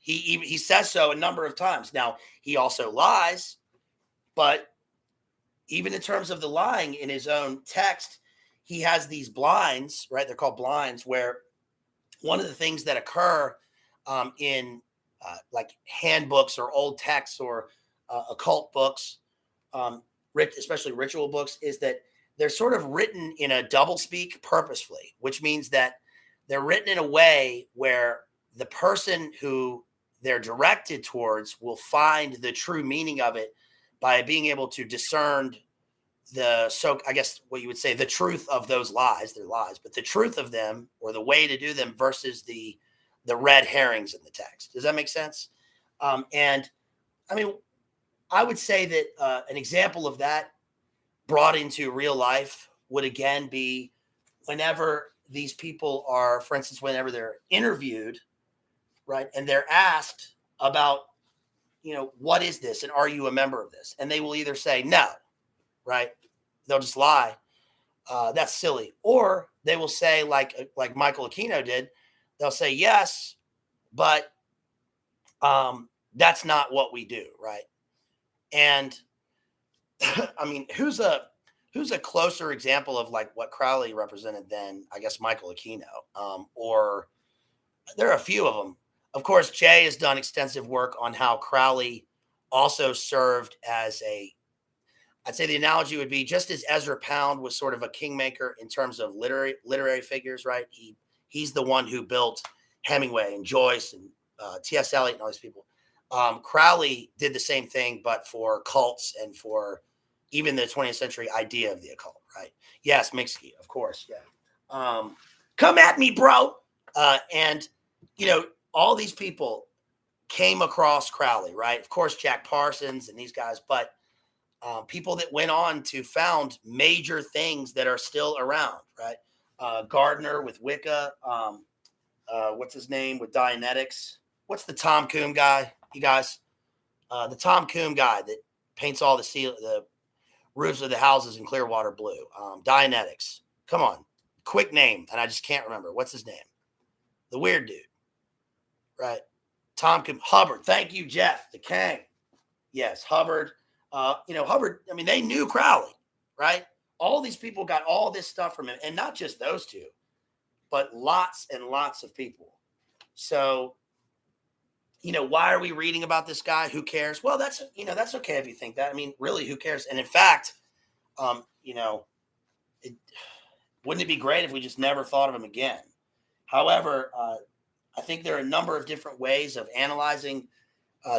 He says so a number of times. Now, he also lies, but even in terms of the lying in his own text, he has these blinds, right? They're called blinds, where one of the things that occur in like handbooks or old texts or occult books especially ritual books, is that they're sort of written in a doublespeak purposefully, which means that they're written in a way where the person who they're directed towards will find the true meaning of it by being able to discern I guess what you would say, the truth of those lies. They're lies, but the truth of them or the way to do them versus the red herrings in the text. Does that make sense? And I mean, I would say that an example of that brought into real life would again be whenever these people are, for instance, whenever they're interviewed, right, and they're asked about, what is this, and are you a member of this? And they will either say no, right? They'll just lie. That's silly. Or they will say, like Michael Aquino did, they'll say yes, but that's not what we do, right? And I mean, who's a closer example of like what Crowley represented than, I guess, Michael Aquino? Or there are a few of them. Of course, Jay has done extensive work on how Crowley also served as I'd say the analogy would be just as Ezra Pound was sort of a kingmaker in terms of literary figures, right? He's the one who built Hemingway and Joyce and T.S. Eliot and all these people. Crowley did the same thing, but for cults and for even the 20th century idea of the occult, right? Yes, Minsky, of course, yeah. Come at me, bro. And, all these people came across Crowley, right? Of course, Jack Parsons and these guys, but people that went on to found major things that are still around, right? Gardner with Wicca. What's his name with Dianetics? What's the Tom Coombe guy, you guys? The Tom Coombe guy that paints all the roofs of the houses in Clearwater blue. Dianetics. Come on. Quick name, and I just can't remember. What's his name? The weird dude, right? Tom Coombe. Hubbard. Thank you, Jeff. The King. Yes, Hubbard. Hubbard, I mean, they knew Crowley, right? All these people got all this stuff from him, and not just those two, but lots and lots of people. So, why are we reading about this guy? Who cares? Well, that's okay if you think that. I mean, really, who cares? And in fact, wouldn't it be great if we just never thought of him again? However, I think there are a number of different ways of analyzing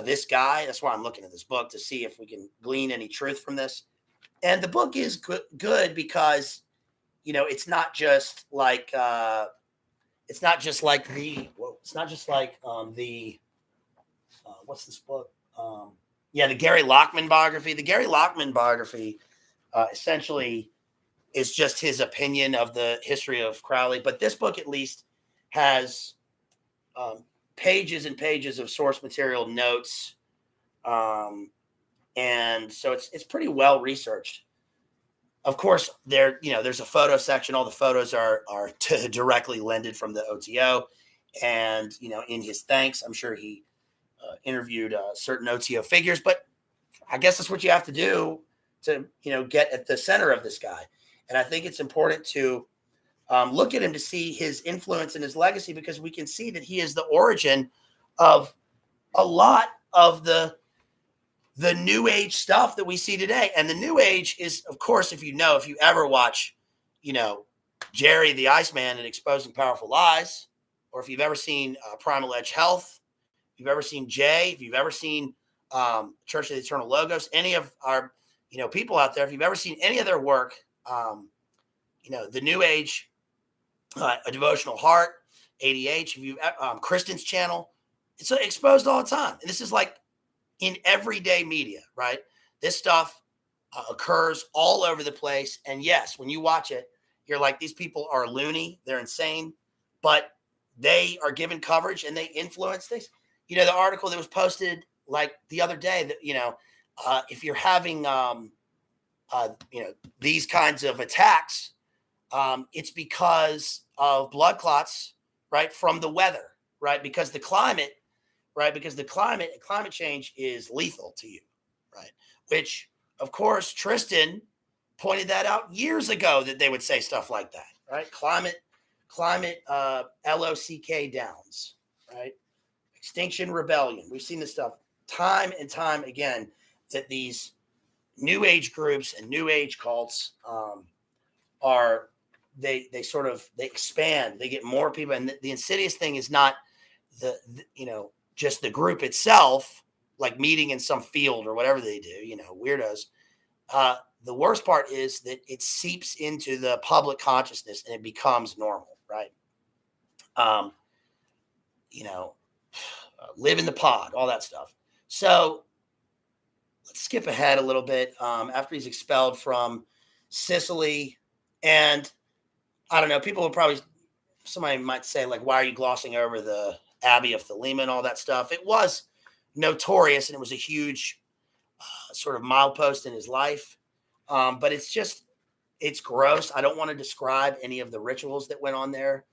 this guy. That's why I'm looking at this book to see if we can glean any truth from this. And the book is good because, it's not just like what's this book? The Gary Lockman biography. The Gary Lockman biography essentially is just his opinion of the history of Crowley. But this book at least has pages and pages of source material, notes, and so it's pretty well researched. Of course, there's a photo section. All the photos are directly lended from the OTO, and in his thanks, I'm sure he interviewed certain OTO figures. But I guess that's what you have to do to get at the center of this guy. And I think it's important to look at him to see his influence and his legacy, because we can see that he is the origin of a lot of the new age stuff that we see today. And the new age is, of course, if you ever watch, Jerry the Iceman and Exposing Powerful Lies, or if you've ever seen Primal Edge Health, if you've ever seen Jay, if you've ever seen Church of the Eternal Logos, any of our, people out there, if you've ever seen any of their work, the new age, A Devotional Heart, ADH, if you Kristen's channel, it's exposed all the time. And this is like in everyday media, right? This stuff occurs all over the place. And yes, when you watch it, you're like, these people are loony, they're insane, but they are given coverage and they influence things. The article that was posted like the other day that, if you're having, these kinds of attacks, it's because of blood clots, right, from the weather, right, because the climate change is lethal to you, right, which, of course, Tristan pointed that out years ago, that they would say stuff like that, right, climate, LOCK downs, right, Extinction Rebellion. We've seen this stuff time and time again, that these New Age groups and New Age cults are they expand. They get more people, and the insidious thing is not the just the group itself, like meeting in some field or whatever they do. Weirdos. The worst part is that it seeps into the public consciousness and it becomes normal, right? Live in the pod, all that stuff. So let's skip ahead a little bit. After he's expelled from Sicily, and I don't know, somebody might say, like, why are you glossing over the Abbey of Thelema and all that stuff? It was notorious, and it was a huge sort of milepost in his life. But it's gross. I don't want to describe any of the rituals that went on there.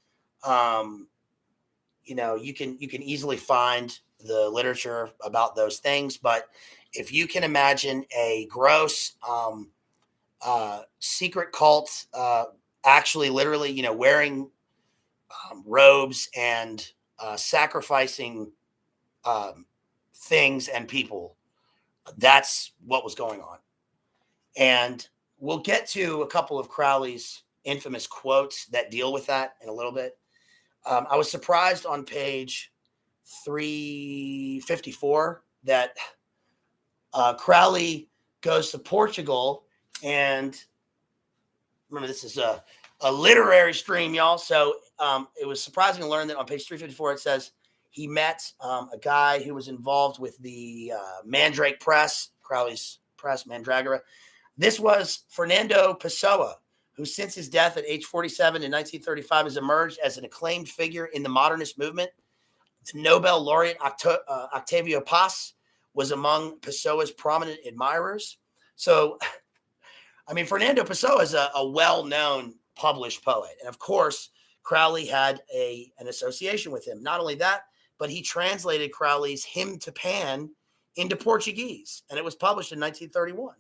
You can easily find the literature about those things, but if you can imagine a gross secret cult, actually literally, wearing robes and sacrificing things and people, that's what was going on. And we'll get to a couple of Crowley's infamous quotes that deal with that in a little bit. I was surprised on page 354 that Crowley goes to Portugal, and remember, this is a literary stream, y'all. So it was surprising to learn that on page 354 it says he met a guy who was involved with the Mandrake Press, Crowley's press, Mandragora. This was Fernando Pessoa, who since his death at age 47 in 1935 has emerged as an acclaimed figure in the modernist movement. The Nobel laureate Octavio Paz was among Pessoa's prominent admirers. So, I mean, Fernando Pessoa is a well-known published poet. And of course, Crowley had an association with him. Not only that, but he translated Crowley's Hymn to Pan into Portuguese, and it was published in 1931.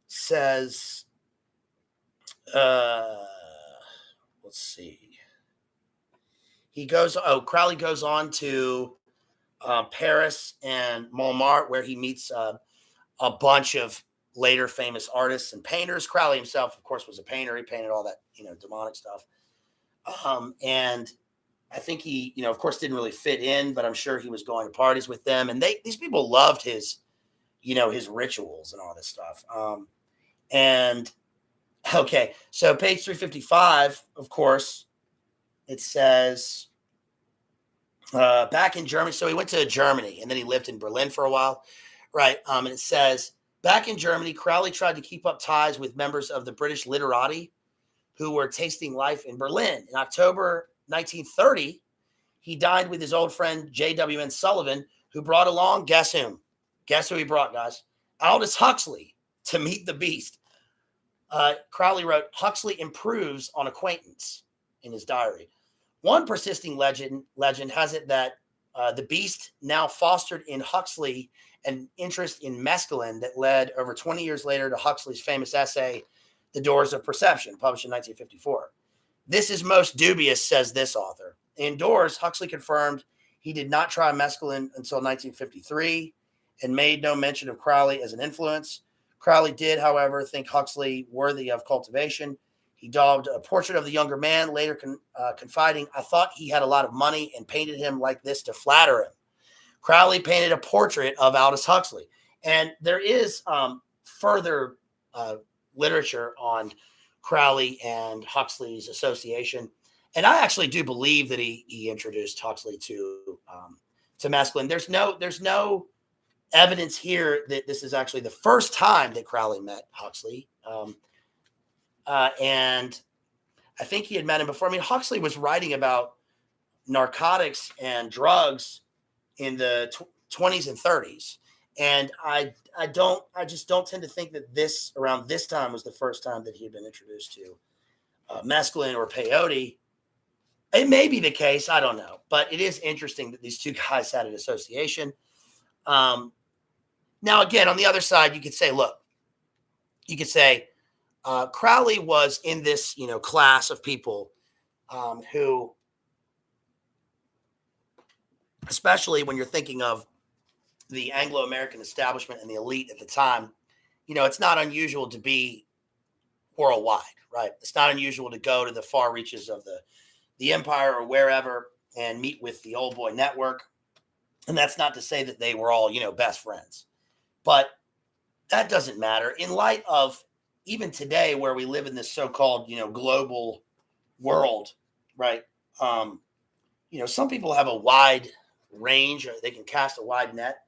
Says, let's see. Crowley goes on to Paris and Montmartre, where he meets a bunch of later famous artists and painters. Crowley himself, of course, was a painter. He painted all that, demonic stuff. And I think he, of course, didn't really fit in, but I'm sure he was going to parties with them. And these people loved his rituals and all this stuff. Okay, so page 355, of course, it says back in Germany. So he went to Germany, and then he lived in Berlin for a while, right? And it says, back in Germany, Crowley tried to keep up ties with members of the British literati who were tasting life in Berlin. In October 1930, he dined with his old friend J.W.N. Sullivan, who brought along, guess whom? Guess who he brought, guys? Aldous Huxley, to meet the beast. Crowley wrote, Huxley improves on acquaintance in his diary. One persisting legend has it that the beast now fostered in Huxley an interest in mescaline that led over 20 years later to Huxley's famous essay, The Doors of Perception, published in 1954. This is most dubious, says this author. In Doors, Huxley confirmed he did not try mescaline until 1953 and made no mention of Crowley as an influence. Crowley did, however, think Huxley worthy of cultivation. He daubed a portrait of the younger man, later confiding, I thought he had a lot of money and painted him like this to flatter him. Crowley painted a portrait of Aldous Huxley. And there is further literature on Crowley and Huxley's association. And I actually do believe that he introduced Huxley to mescaline. There's no evidence here that this is actually the first time that Crowley met Huxley. And I think he had met him before. I mean, Huxley was writing about narcotics and drugs in the 20s and 30s. And I just don't tend to think that around this time was the first time that he had been introduced to mescaline or peyote. It may be the case. I don't know. But it is interesting that these two guys had an association. Now, again, on the other side, you could say, Crowley was in this, class of people who, especially when you're thinking of the Anglo-American establishment and the elite at the time, it's not unusual to be worldwide, right? It's not unusual to go to the far reaches of the empire or wherever and meet with the old boy network. And that's not to say that they were all, best friends, but that doesn't matter in light of even today where we live in this so-called, global world, right? Some people have a wide range, or they can cast a wide net.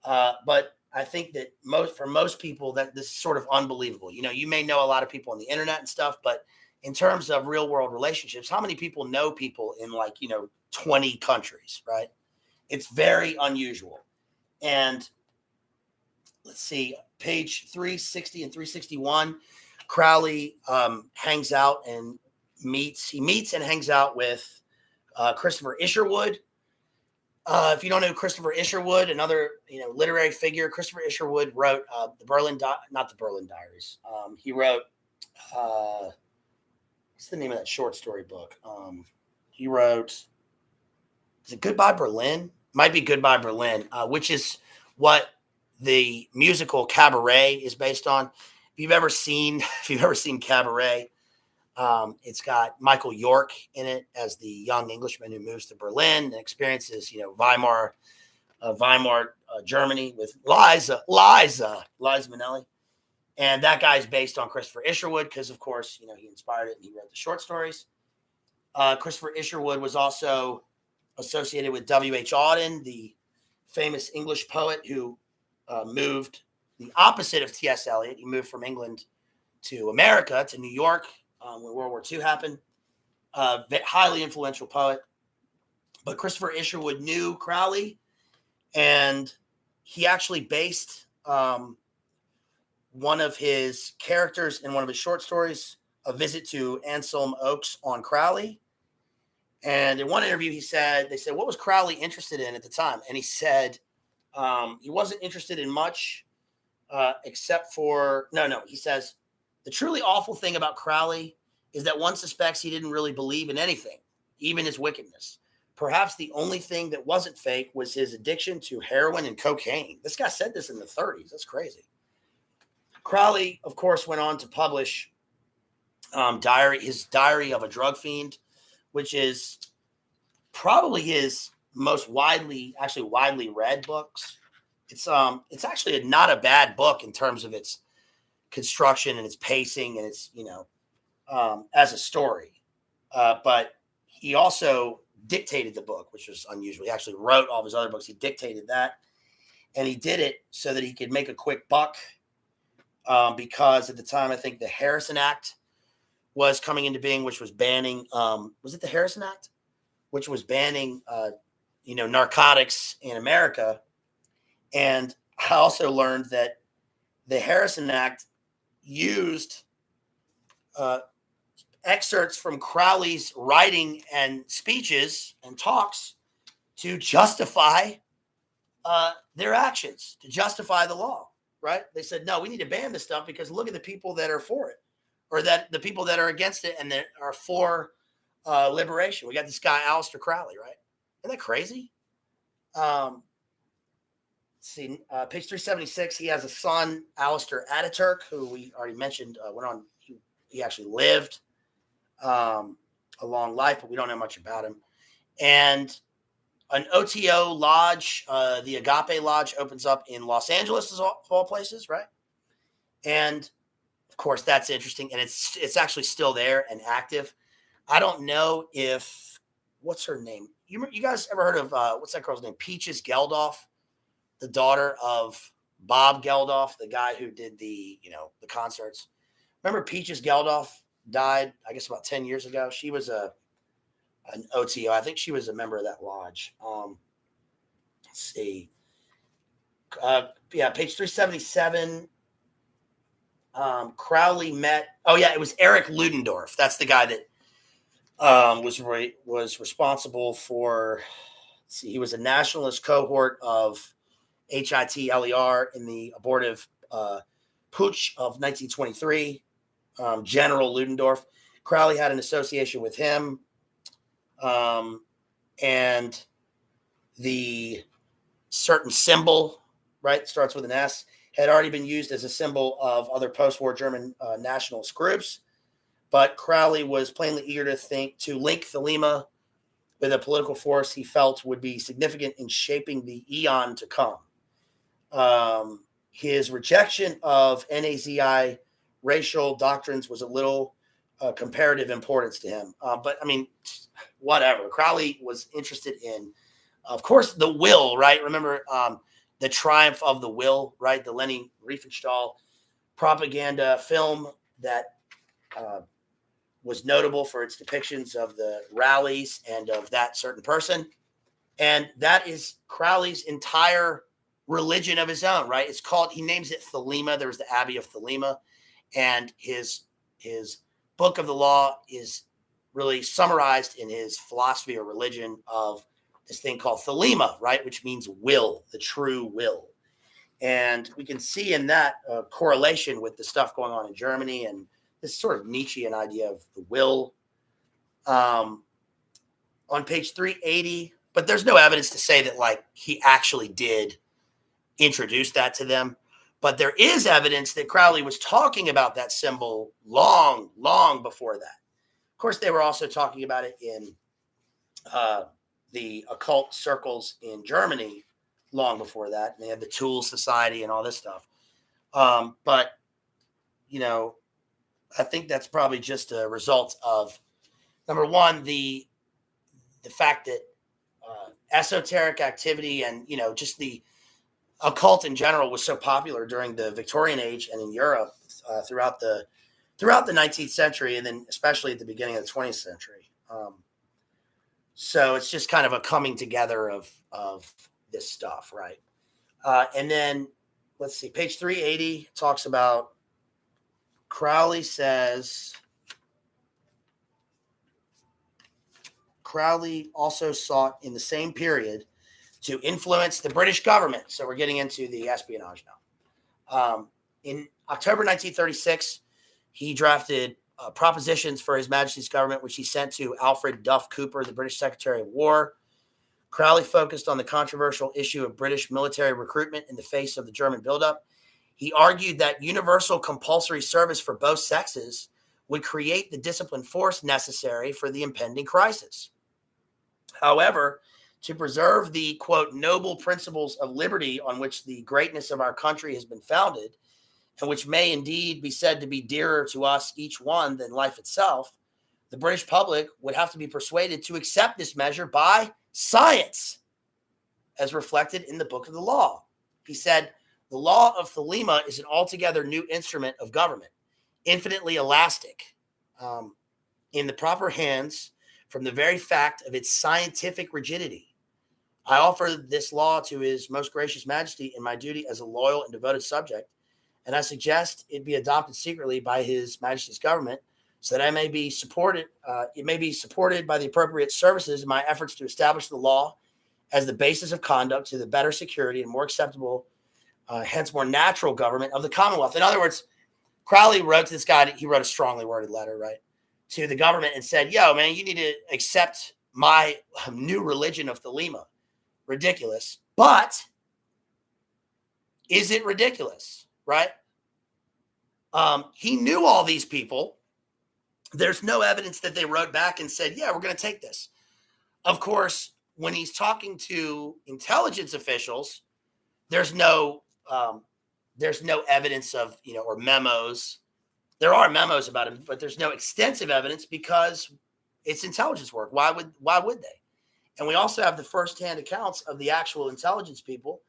But I think that for most people that this is sort of unbelievable. You may know a lot of people on the internet and stuff, but in terms of real world relationships, how many people know people in 20 countries, right? It's very unusual. And let's see, page 360 and 361, Crowley hangs out and meets and hangs out with Christopher Isherwood. If you don't know Christopher Isherwood, another literary figure, Christopher Isherwood wrote not the Berlin Diaries. He wrote what's the name of that short story book? He wrote, is it Goodbye Berlin? Might be Goodbye Berlin, which is what the musical Cabaret is based on. If you've ever seen Cabaret, it's got Michael York in it as the young Englishman who moves to Berlin and experiences, Weimar, Germany with Liza Minnelli. And that guy's based on Christopher Isherwood because, of course, he inspired it and he wrote the short stories. Christopher Isherwood was also associated with W.H. Auden, the famous English poet who moved the opposite of T.S. Eliot. He moved from England to America, to New York, when World War II happened. Highly influential poet. But Christopher Isherwood knew Crowley, and he actually based one of his characters in one of his short stories, A Visit to Anselm Oaks, on Crowley. And in one interview, they said, what was Crowley interested in at the time? And he said he wasn't interested in much except for, he says, the truly awful thing about Crowley is that one suspects he didn't really believe in anything, even his wickedness. Perhaps the only thing that wasn't fake was his addiction to heroin and cocaine. This guy said this in the 30s. That's crazy. Crowley, of course, went on to publish his Diary of a Drug Fiend, which is probably his most widely read books. It's actually not a bad book in terms of its construction and its pacing and its as a story. But he also dictated the book, which was unusual. He actually wrote all of his other books. He dictated that, and he did it so that he could make a quick buck. Because at the time, I think the Harrison Act was coming into being, which was banning, was it the Harrison Act? Which was banning, narcotics in America. And I also learned that the Harrison Act used excerpts from Crowley's writing and speeches and talks to justify their actions, to justify the law, right? They said, no, we need to ban this stuff because look at the people that are for it, or that the people that are against it and that are for liberation. We got this guy, Aleister Crowley, right? Isn't that crazy? Let's see, page 376, he has a son, Aleister Ataturk, who we already mentioned, he actually lived a long life, but we don't know much about him. And an OTO lodge, the Agape Lodge, opens up in Los Angeles, of all places, right? And of course, that's interesting, and it's actually still there and active. I don't know if what's her name. You guys ever heard of what's that girl's name? Peaches Geldof, the daughter of Bob Geldof, the guy who did the concerts. Remember Peaches Geldof died, I guess, about 10 years ago. She was an OTO. I think she was a member of that lodge. Let's see. Page 377. Crowley met. Oh yeah, it was Eric Ludendorff. That's the guy that was responsible for. Let's see, he was a nationalist cohort of HIT-LER in the abortive putsch of 1923. General Ludendorff. Crowley had an association with him. And the certain symbol, right, starts with an S, had already been used as a symbol of other post-war German nationalist groups. But Crowley was plainly eager to link Thelema with a political force he felt would be significant in shaping the eon to come. His rejection of NAZI racial doctrines was a little comparative importance to him. But I mean, whatever. Crowley was interested in, of course, the will, right? Remember the triumph of the will, right? The Leni Riefenstahl propaganda film that was notable for its depictions of the rallies and of that certain person. And that is Crowley's entire religion of his own, right? It's called, he names it Thelema. There was the Abbey of Thelema. And his book of the law is really summarized in his philosophy or religion of this thing called Thelema, right? Which means will, the true will. And we can see in that correlation with the stuff going on in Germany and this sort of Nietzschean idea of the will. On page 380, but there's no evidence to say that like he actually did introduce that to them. But there is evidence that Crowley was talking about that symbol long, long before that. Of course, they were also talking about it in the occult circles in Germany long before that. And they had the Tool Society and all this stuff. But, you know, I think that's probably just a result of, number one, the fact that esoteric activity and, you know, just the occult in general was so popular during the Victorian age and in Europe throughout the 19th century, and then especially at the beginning of the 20th century. So it's just kind of a coming together of this stuff, right? And then let's see, page 380 talks about Crowley also sought in the same period to influence the British government. So we're getting into the espionage now. In October 1936, he drafted propositions for His Majesty's government, which he sent to Alfred Duff Cooper, the British Secretary of War. Crowley focused on the controversial issue of British military recruitment in the face of the German buildup. He argued that universal compulsory service for both sexes would create the disciplined force necessary for the impending crisis. However, to preserve the, quote, noble principles of liberty on which the greatness of our country has been founded, and which may indeed be said to be dearer to us each one than life itself, the British public would have to be persuaded to accept this measure by science, as reflected in the Book of the Law. He said, the law of Thelema is an altogether new instrument of government, infinitely elastic, in the proper hands from the very fact of its scientific rigidity. I offer this law to His Most Gracious Majesty in my duty as a loyal and devoted subject, and I suggest it be adopted secretly by His Majesty's government so that it may be supported by the appropriate services in my efforts to establish the law as the basis of conduct to the better security and more acceptable, hence more natural government of the Commonwealth. In other words, Crowley wrote to this guy, he wrote a strongly worded letter, right, to the government and said, yo, man, you need to accept my new religion of Thelema. Ridiculous. But is it ridiculous, right? He knew all these people. There's no evidence that they wrote back and said, yeah, we're going to take this. Of course, when he's talking to intelligence officials, there's no evidence of, you know, or memos. There are memos about him, but there's no extensive evidence because it's intelligence work. Why would they? And we also have the firsthand accounts of the actual intelligence people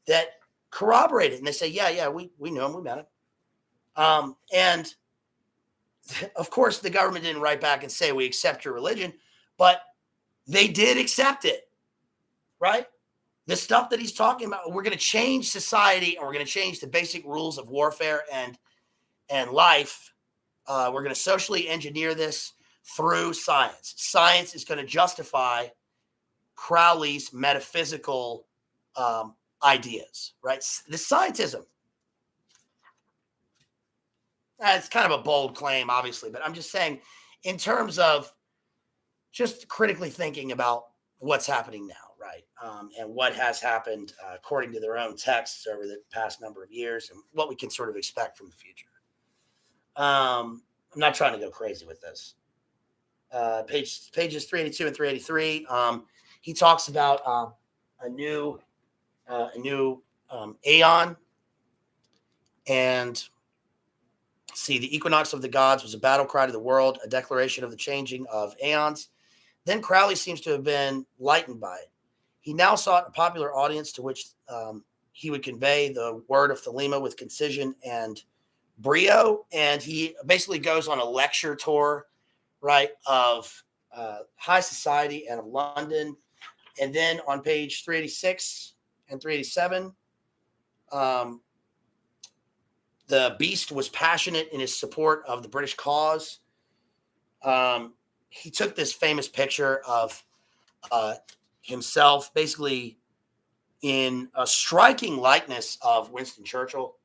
that corroborate it. And they say, yeah, we know him, we met him. And of course, the government didn't write back and say, we accept your religion, but they did accept it, right? The stuff that he's talking about, we're going to change society and we're going to change the basic rules of warfare and life. We're going to socially engineer this through science. Science is going to justify Crowley's metaphysical ideas, right? The scientism. It's kind of a bold claim, obviously, but I'm just saying in terms of just critically thinking about what's happening now, right? And what has happened according to their own texts over the past number of years, and what we can sort of expect from the future. I'm not trying to go crazy with this. Pages 382 and 383. He talks about a new aeon, and see, the equinox of the gods was a battle cry to the world, a declaration of the changing of aeons. Then Crowley seems to have been lightened by it. He now sought a popular audience to which he would convey the word of Thelema with concision and brio, and he basically goes on a lecture tour, right, of high society and of London. And then on page 386 and 387, the beast was passionate in his support of the British cause. He took this famous picture of himself basically in a striking likeness of Winston Churchill.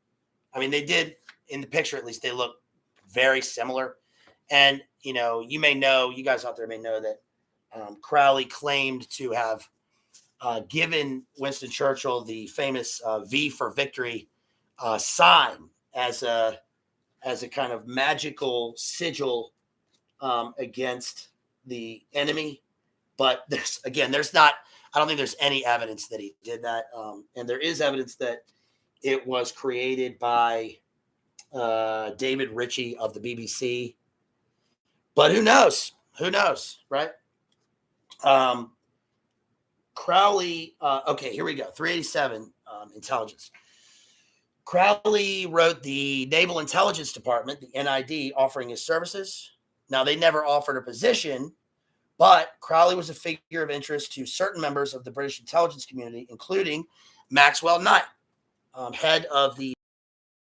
I mean, they did, in the picture at least, they look very similar. And, you guys out there may know that Crowley claimed to have given Winston Churchill the famous V for victory sign as a kind of magical sigil against the enemy. But I don't think there's any evidence that he did that. And there is evidence that it was created by David Ritchie of the BBC. But who knows? Who knows, right? Crowley, okay, here we go. 387, intelligence. Crowley wrote the Naval Intelligence Department, the NID, offering his services. Now, they never offered a position, but Crowley was a figure of interest to certain members of the British intelligence community, including Maxwell Knight, head of the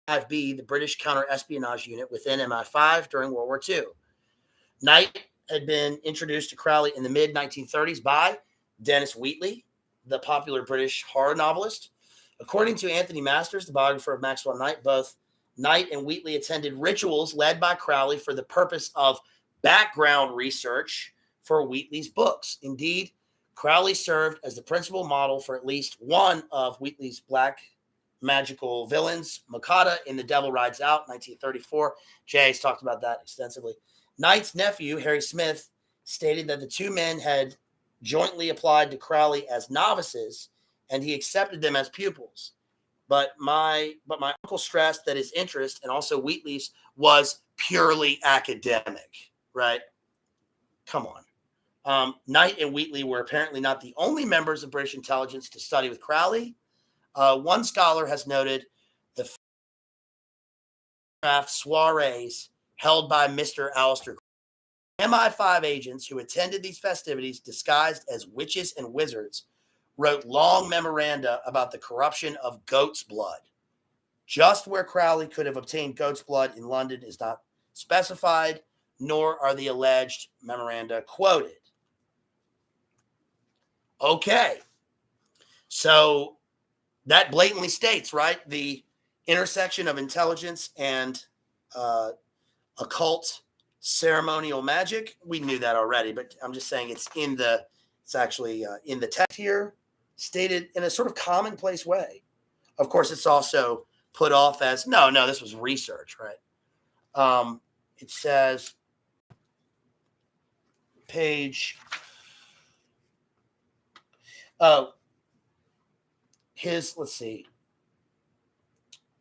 5B, the British counter-espionage unit within MI5 during World War II. Knight had been introduced to Crowley in the mid-1930s by Dennis Wheatley, the popular British horror novelist. According to Anthony Masters, the biographer of Maxwell Knight, both Knight and Wheatley attended rituals led by Crowley for the purpose of background research for Wheatley's books. Indeed, Crowley served as the principal model for at least one of Wheatley's black magical villains, Makata in The Devil Rides Out, 1934. Jay's talked about that extensively. Knight's nephew, Harry Smith, stated that the two men had jointly applied to Crowley as novices, and he accepted them as pupils. But my uncle stressed that his interest, and also Wheatley's, was purely academic, right? Come on. Knight and Wheatley were apparently not the only members of British intelligence to study with Crowley. One scholar has noted the soirees held by Mr. Aleister Crowley. MI5 agents who attended these festivities disguised as witches and wizards wrote long memoranda about the corruption of goat's blood. Just where Crowley could have obtained goat's blood in London is not specified, nor are the alleged memoranda quoted. Okay. So that blatantly states, right, the intersection of intelligence and occult ceremonial magic. We knew that already, but I'm just saying it's actually in the text here, stated in a sort of commonplace way. Of course, it's also put off as, no, this was research, right? It says, let's see.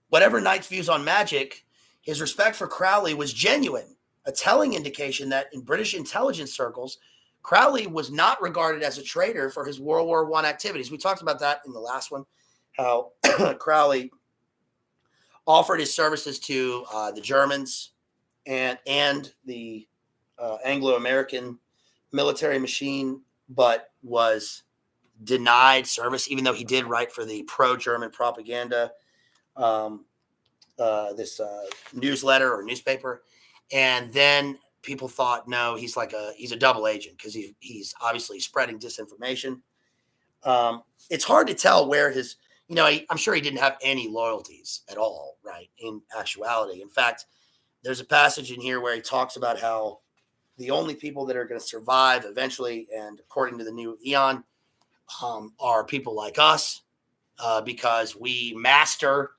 Whatever Knight's views on magic, his respect for Crowley was genuine, a telling indication that in British intelligence circles, Crowley was not regarded as a traitor for his World War I activities. We talked about that in the last one, how Crowley offered his services to the Germans and the Anglo-American military machine, but was denied service, even though he did write for the pro-German propaganda, this newsletter or newspaper. And then people thought, no, he's a double agent because he's obviously spreading disinformation. It's hard to tell where his, I'm sure he didn't have any loyalties at all, right, in actuality. In fact, there's a passage in here where he talks about how the only people that are going to survive eventually, and according to the new Eon, are people like us because we master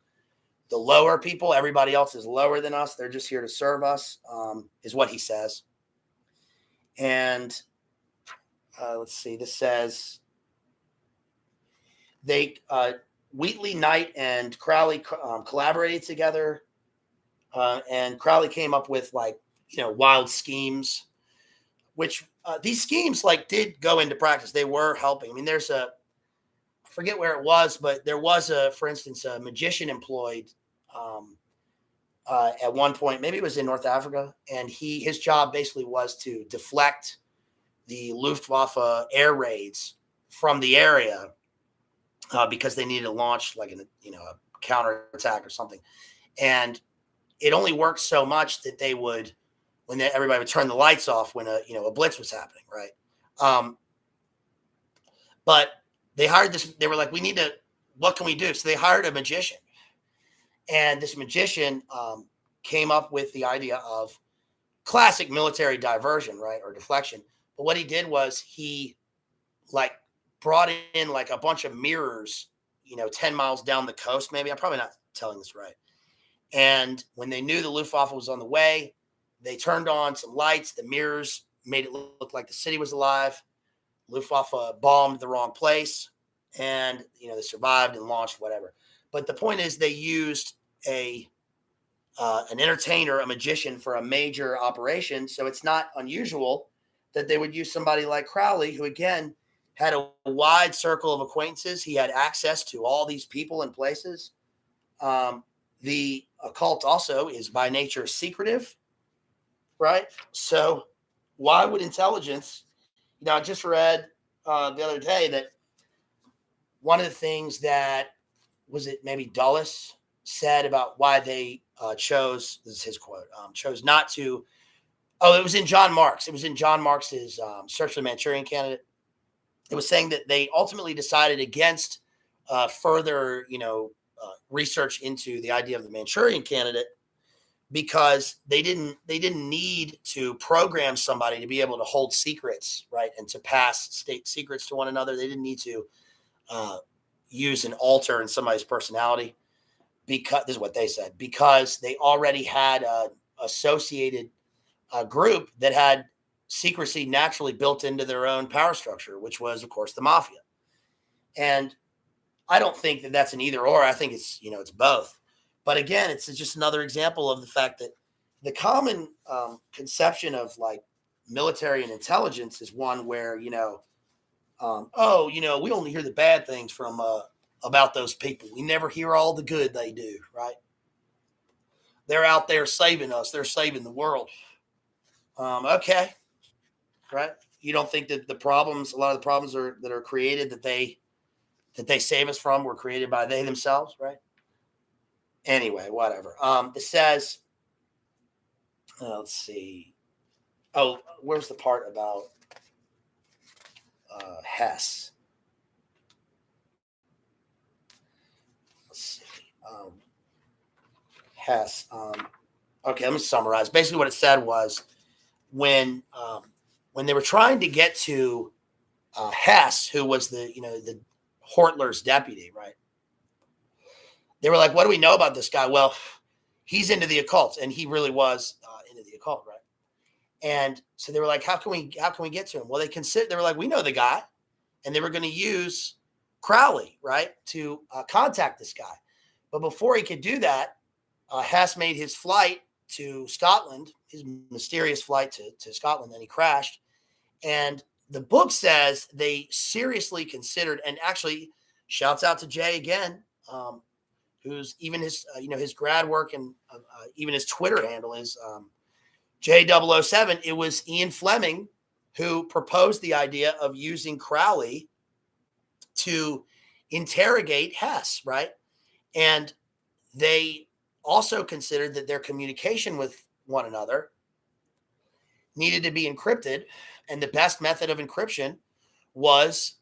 the lower people. Everybody else is lower than us. They're just here to serve us, is what he says. And let's see, this says they Wheatley, Knight, and Crowley collaborated together, and Crowley came up with wild schemes, which these schemes did go into practice. They were helping. I mean, I forget where it was, but there was for instance, a magician employed at one point, maybe it was in North Africa, and his job basically was to deflect the Luftwaffe air raids from the area because they needed to launch a counterattack or something. And it only worked so much that they would, everybody would turn the lights off when a blitz was happening, right? But they hired this. They were like, what can we do? So they hired a magician, and this magician came up with the idea of classic military diversion, right, or deflection. But what he did was he brought in a bunch of mirrors, 10 miles down the coast. Maybe I'm probably not telling this right. And when they knew the Luftwaffe was on the way, they turned on some lights. The mirrors made it look like the city was alive. Luftwaffe bombed the wrong place, and they survived and launched whatever. But the point is, they used an entertainer, a magician, for a major operation. So it's not unusual that they would use somebody like Crowley, who again had a wide circle of acquaintances. He had access to all these people and places. The occult also is by nature secretive, right? So why would intelligence? I just read the other day that one of the things that maybe Dulles said about why they chose, this is his quote, chose not to. Oh, it was in John Marks. It was in John Marks's Search for the Manchurian Candidate. It was saying that they ultimately decided against further, research into the idea of the Manchurian Candidate because they didn't need to program somebody to be able to hold secrets, right, and to pass state secrets to one another. They didn't need to use an alter in somebody's personality, because this is what they said, because they already had a associated group that had secrecy naturally built into their own power structure, which was, of course, the mafia. And I don't think that that's an either or. I think it's, it's both. But again, it's just another example of the fact that the common conception of military and intelligence is one where, we only hear the bad things from about those people. We never hear all the good they do, right? They're out there saving us. They're saving the world. Okay. Right. You don't think that a lot of the problems that are created that they save us from were created by they themselves, right? Anyway, whatever. It says, let's see. Oh, where's the part about Hess? Let's see. Hess. Okay, let me summarize. Basically, what it said was when they were trying to get to Hess, who was the Hortler's deputy, right? They were like, what do we know about this guy? Well, he's into the occult, and he really was into the occult, right? And so they were like, how can we get to him? Well, they were like, we know the guy, and they were going to use Crowley, right, to contact this guy. But before he could do that, Hess made his flight to Scotland, his mysterious flight to Scotland, and he crashed. And the book says they seriously considered, and actually shouts out to Jay again, who's even his, his grad work and even his Twitter handle is J007. It was Ian Fleming who proposed the idea of using Crowley to interrogate Hess, right? And they also considered that their communication with one another needed to be encrypted, and the best method of encryption was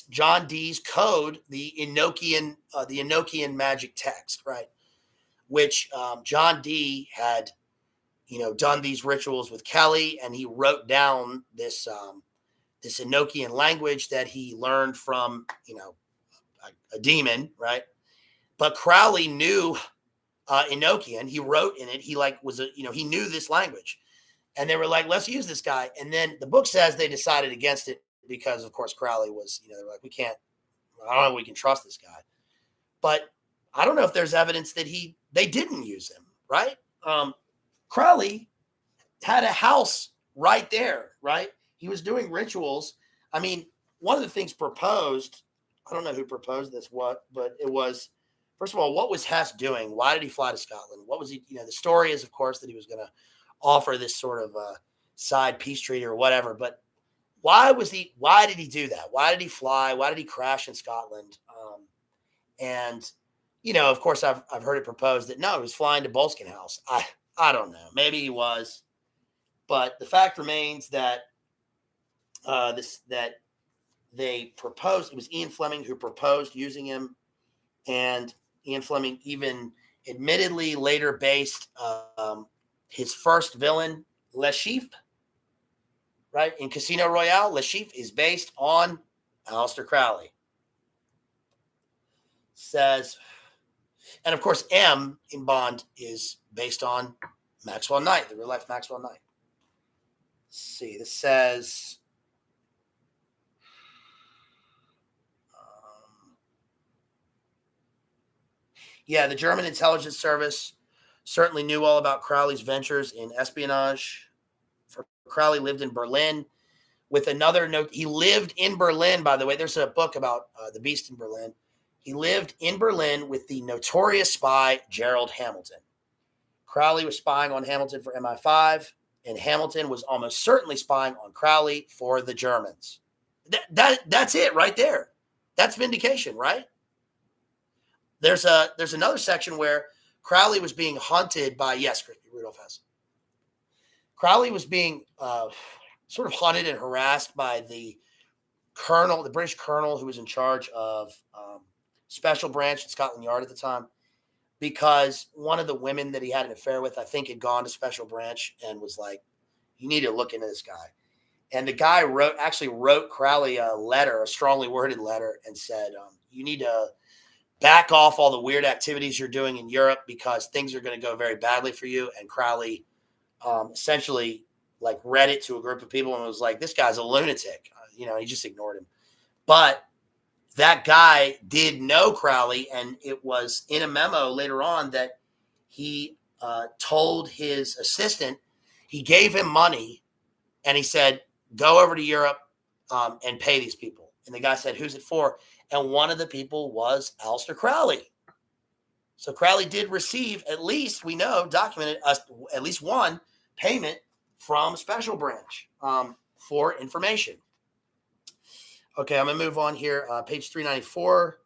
John Dee's code, the Enochian magic text, right? Which John Dee had, done these rituals with Kelly, and he wrote down this this Enochian language that he learned from, a demon, right? But Crowley knew Enochian. He wrote in it. He he knew this language. And they were like, let's use this guy. And then the book says they decided against it because, of course, Crowley was, they were like, I don't know if we can trust this guy. But I don't know if there's evidence that they didn't use him, right? Crowley had a house right there, right? He was doing rituals. I mean, one of the things proposed, I don't know who proposed this, but it was, first of all, what was Hess doing? Why did he fly to Scotland? What was he, the story is, of course, that he was going to offer this sort of side peace treaty or whatever. But why did he do that? Why did he fly? Why did he crash in Scotland? And, of course, I've heard it proposed that, no, he was flying to Boleskine House. I don't know. Maybe he was. But the fact remains that that they proposed, it was Ian Fleming who proposed using him. And Ian Fleming even admittedly later based his first villain, Le Chiffre, right? In Casino Royale, Le Chiffre is based on Aleister Crowley. Says, and of course, M in Bond is based on Maxwell Knight, the real life Maxwell Knight. Let's see, this says, the German intelligence service certainly knew all about Crowley's ventures in espionage. Crowley lived in Berlin with another note. He lived in Berlin, by the way. There's a book about the Beast in Berlin. He lived in Berlin with the notorious spy Gerald Hamilton. Crowley was spying on Hamilton for MI5, and Hamilton was almost certainly spying on Crowley for the Germans. That's it right there. That's vindication, right? There's another section where Crowley was being hunted by, yes, Rudolph Hess. Crowley was being sort of hunted and harassed by the British colonel who was in charge of Special Branch at Scotland Yard at the time, because one of the women that he had an affair with, I think, had gone to Special Branch and was like, you need to look into this guy. And the guy wrote Crowley a letter, a strongly worded letter, and said, you need to back off all the weird activities you're doing in Europe because things are going to go very badly for you. And Crowley essentially read it to a group of people and was like, this guy's a lunatic. He just ignored him. But that guy did know Crowley, and it was in a memo later on that he told his assistant, he gave him money, and he said, go over to Europe and pay these people. And the guy said, who's it for? And one of the people was Aleister Crowley. So Crowley did receive, at least we know, documented, at least one payment from Special Branch for information. Okay, I'm going to move on here. Page 394.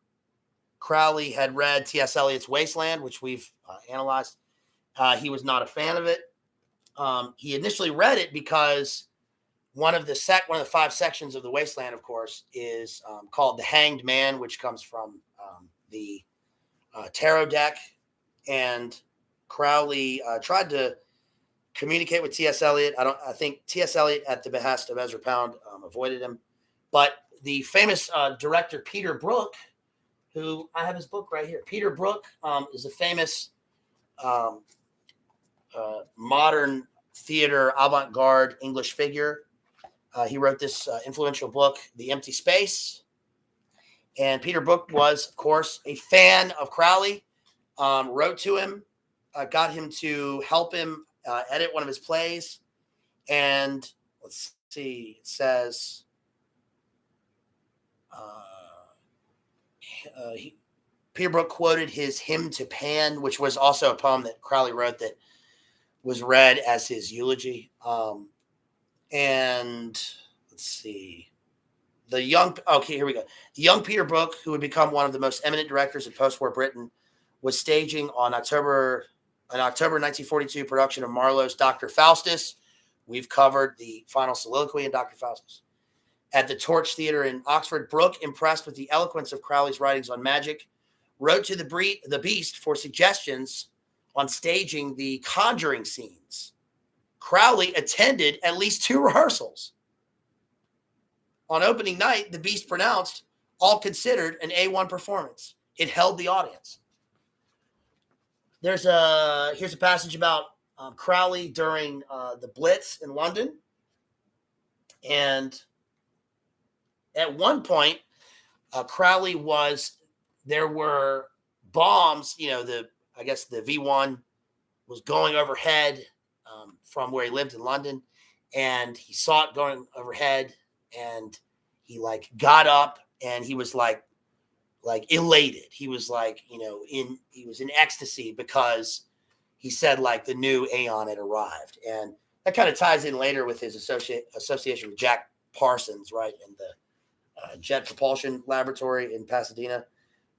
Crowley had read T.S. Eliot's Wasteland, which we've analyzed. He was not a fan of it. He initially read it because one of the 5 sections of the Wasteland, of course, is called The Hanged Man, which comes from the tarot deck. And Crowley tried to communicate with T.S. Eliot. I think T.S. Eliot, at the behest of Ezra Pound, avoided him. But the famous director Peter Brook, who I have his book right here. Peter Brook is a famous modern theater avant-garde English figure. He wrote this influential book, The Empty Space. And Peter Brook was, of course, a fan of Crowley, wrote to him, got him to help him edit one of his plays. And let's see, it says, Peter Brook quoted his Hymn to Pan, which was also a poem that Crowley wrote that was read as his eulogy. And let's see, here we go. The young Peter Brook, who would become one of the most eminent directors of post-war Britain, was staging an October 1942 production of Marlowe's Dr. Faustus. We've covered the final soliloquy in Dr. Faustus. At the Torch Theatre in Oxford, Brooke, impressed with the eloquence of Crowley's writings on magic, wrote to the Beast for suggestions on staging the conjuring scenes. Crowley attended at least 2 rehearsals. on opening night, the Beast pronounced, all considered, an A1 performance. It held the audience. Here's a passage about Crowley during the Blitz in London. And at one point, Crowley there were bombs, I guess the V1 was going overhead from where he lived in London, and he saw it going overhead, and he got up, and he was like elated. He was he was in ecstasy because he said the new Aeon had arrived, and that kind of ties in later with his association with Jack Parsons, right, and the Jet Propulsion Laboratory in Pasadena.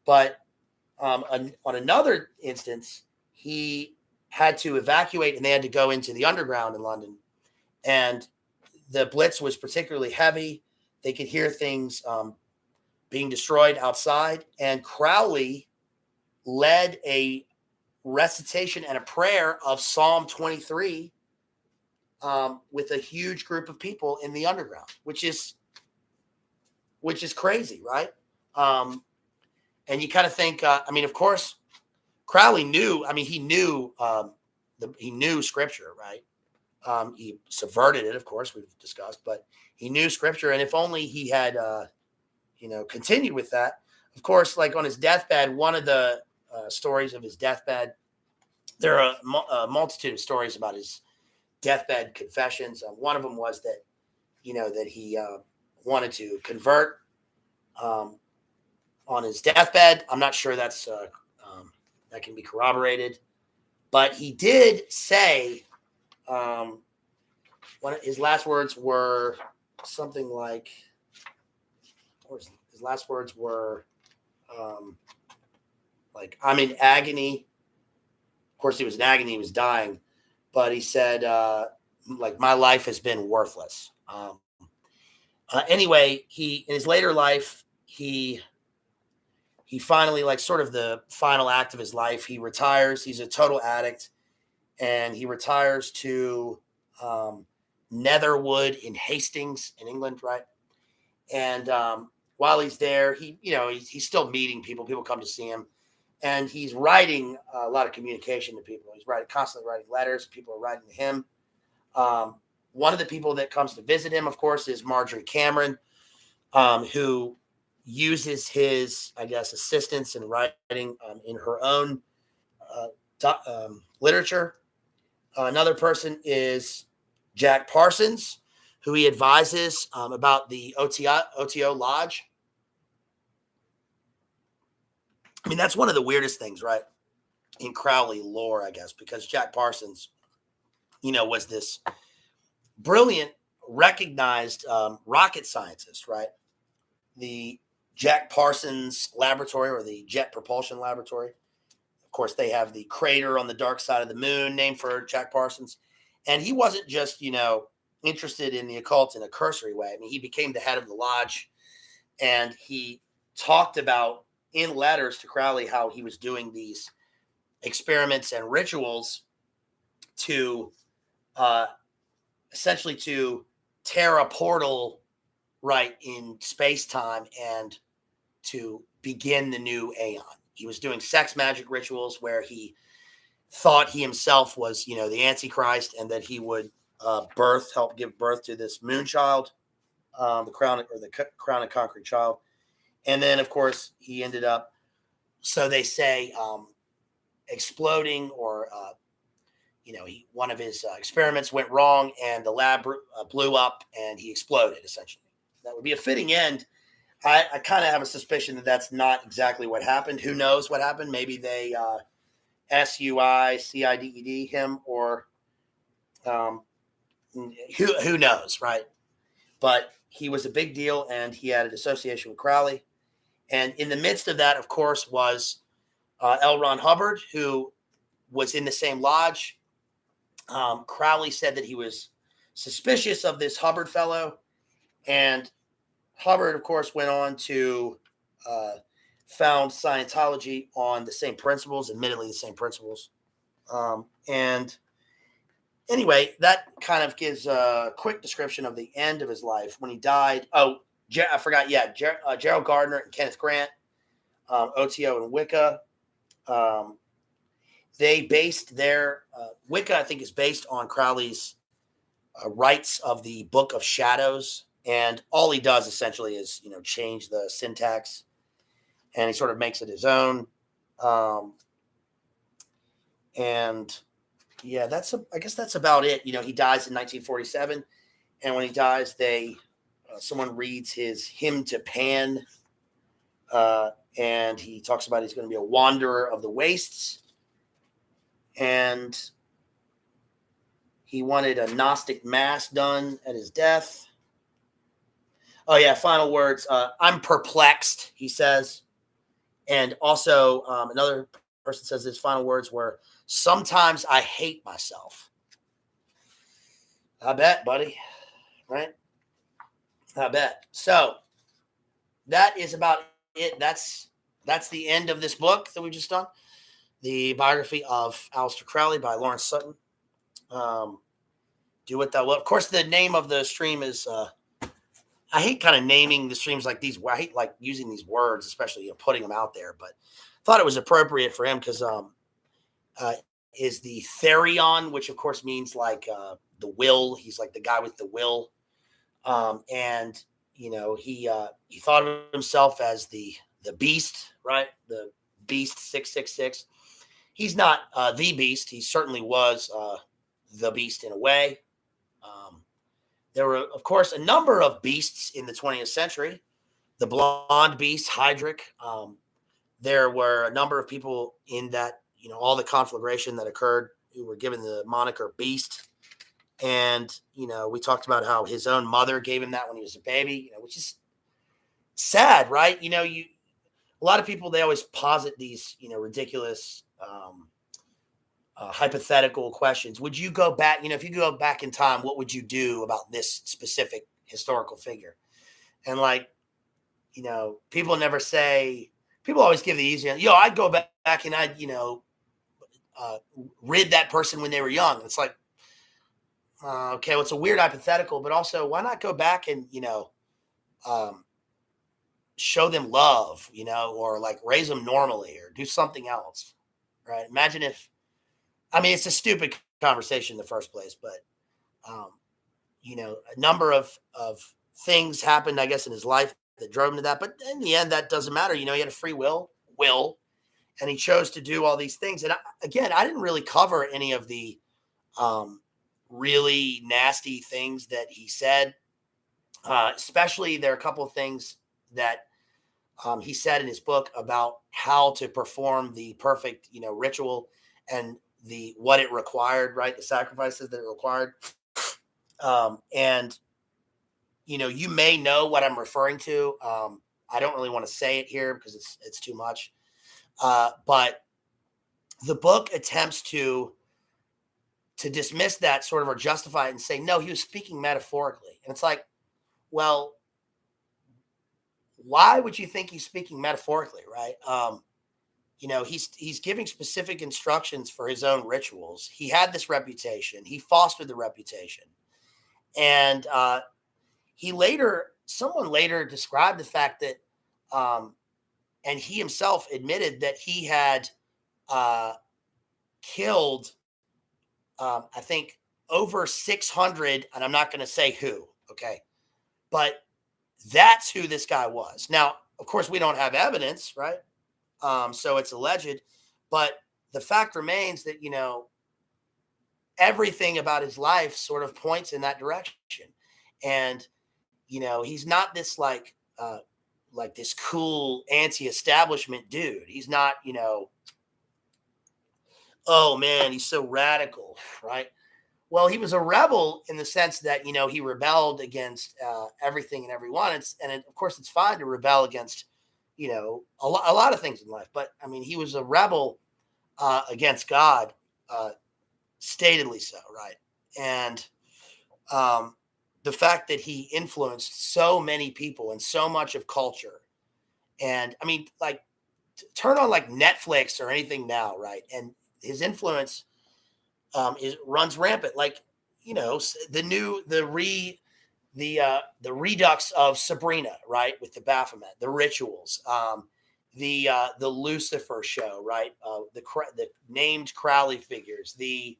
But on another instance, he had to evacuate, and they had to go into the underground in London. And the Blitz was particularly heavy. They could hear things being destroyed outside. And Crowley led a recitation and a prayer of Psalm 23 with a huge group of people in the underground, which is crazy, right? And you kind of think, of course, Crowley knew. He knew he knew Scripture, right? He subverted it, of course, we've discussed, but he knew Scripture, and if only he had, continued with that. Of course, on his deathbed, one of the stories of his deathbed, there are a multitude of stories about his deathbed confessions. One of them was that, that he wanted to convert on his deathbed. I'm not sure that can be corroborated, but he did say one of his last words were something like, his last words were I'm in agony. Of course, he was in agony, he was dying, but he said my life has been worthless. Anyway, in his later life, he finally, sort of the final act of his life, he retires. He's a total addict, and he retires to Netherwood in Hastings in England, right? And while he's there, he's still meeting people. People come to see him, and he's writing a lot of communication to people. He's constantly writing letters. People are writing to him. One of the people that comes to visit him, of course, is Marjorie Cameron, who uses his, assistance in writing in her own literature. Another person is Jack Parsons, who he advises about the OTO Lodge. That's one of the weirdest things, right, in Crowley lore, I guess, because Jack Parsons, was this brilliant, recognized rocket scientist, right? The Jack Parsons Laboratory, or the Jet Propulsion Laboratory. Of course, they have the crater on the dark side of the moon named for Jack Parsons. And he wasn't just, interested in the occult in a cursory way. He became the head of the lodge, and he talked about in letters to Crowley how he was doing these experiments and rituals to essentially to tear a portal right in space-time and to begin the new Aeon. He was doing sex magic rituals where he thought he himself was, the Antichrist, and that he would help give birth to this moon child, the crown and concrete child. And then, of course, he ended up, so they say, exploding, or one of his experiments went wrong, and the lab blew up, and he exploded. Essentially, that would be a fitting end. I kind of have a suspicion that that's not exactly what happened. Who knows what happened? Maybe they SUICIDED him, or who knows, right? But he was a big deal, and he had an association with Crowley. And in the midst of that, of course, was L. Ron Hubbard, who was in the same lodge. Crowley said that he was suspicious of this Hubbard fellow, and Hubbard, of course, went on to found Scientology on the same principles, admittedly the same principles. And anyway, that kind of gives a quick description of the end of his life when he died. Oh, I forgot. Yeah, Gerald Gardner and Kenneth Grant, OTO and Wicca. They based their Wicca, I think, is based on Crowley's rights of the Book of Shadows, and all he does essentially is change the syntax, and he sort of makes it his own. And yeah, I guess that's about it. He dies in 1947, and when he dies, someone reads his hymn to Pan, and he talks about he's going to be a wanderer of the wastes, and he wanted a Gnostic mass done at his death. Oh yeah, final words. I'm perplexed, he says, and also another person says his final words were, "Sometimes I hate myself." I bet, buddy. Right? I bet. So that is about it. That's the end of this book that we've just done. The biography of Aleister Crowley by Lawrence Sutin. Do what thou wilt. Of course, the name of the stream is. I hate kind of naming the streams like these. I hate like using these words, especially putting them out there. But thought it was appropriate for him because is the Therion, which of course means like the will. He's like the guy with the will, and he thought of himself as the beast, right? The beast 666. He's not the beast. He certainly was the beast in a way. There were, of course, a number of beasts in the 20th century. The blonde beast, Hydric. There were a number of people in that, all the conflagration that occurred who were given the moniker Beast. And, we talked about how his own mother gave him that when he was a baby, which is sad, right? A lot of people, they always posit these, ridiculous hypothetical questions. Would you go back, if you go back in time, what would you do about this specific historical figure? And people never say, people always give the easy, I'd go back and I'd, rid that person when they were young. It's like, okay, well, it's a weird hypothetical, but also why not go back and, show them love, or like raise them normally or do something else, right? Imagine if, it's a stupid conversation in the first place, but, a number of things happened, I guess, in his life that drove him to that. But in the end, that doesn't matter. He had a free will, and he chose to do all these things. And I didn't really cover any of the really nasty things that he said. Especially there are a couple of things that he said in his book about how to perform the perfect, ritual and what it required, right? The sacrifices that it required. And, you may know what I'm referring to. I don't really want to say it here because it's too much. But the book attempts to dismiss that sort of or justify it and say, no, he was speaking metaphorically. And it's like, well, why would you think he's speaking metaphorically, right? He's giving specific instructions for his own rituals. He had this reputation. He fostered the reputation. And someone later described the fact that, and he himself admitted that he had killed, I think, over 600, and I'm not going to say who, okay? But that's who this guy was. Now, of course, we don't have evidence, right? So it's alleged, but the fact remains that, everything about his life sort of points in that direction. And, he's not this like this cool anti-establishment dude. He's not, oh man, he's so radical, right? Well, he was a rebel in the sense that, he rebelled against everything and everyone. Of course, it's fine to rebel against, a lot of things in life. But, he was a rebel against God, statedly so, right? And the fact that he influenced so many people and so much of culture. And, turn on like Netflix or anything now, right? And his influence runs rampant. Like, the the redux of Sabrina, right, with the Baphomet, the rituals, the Lucifer show, right, the named Crowley figures, the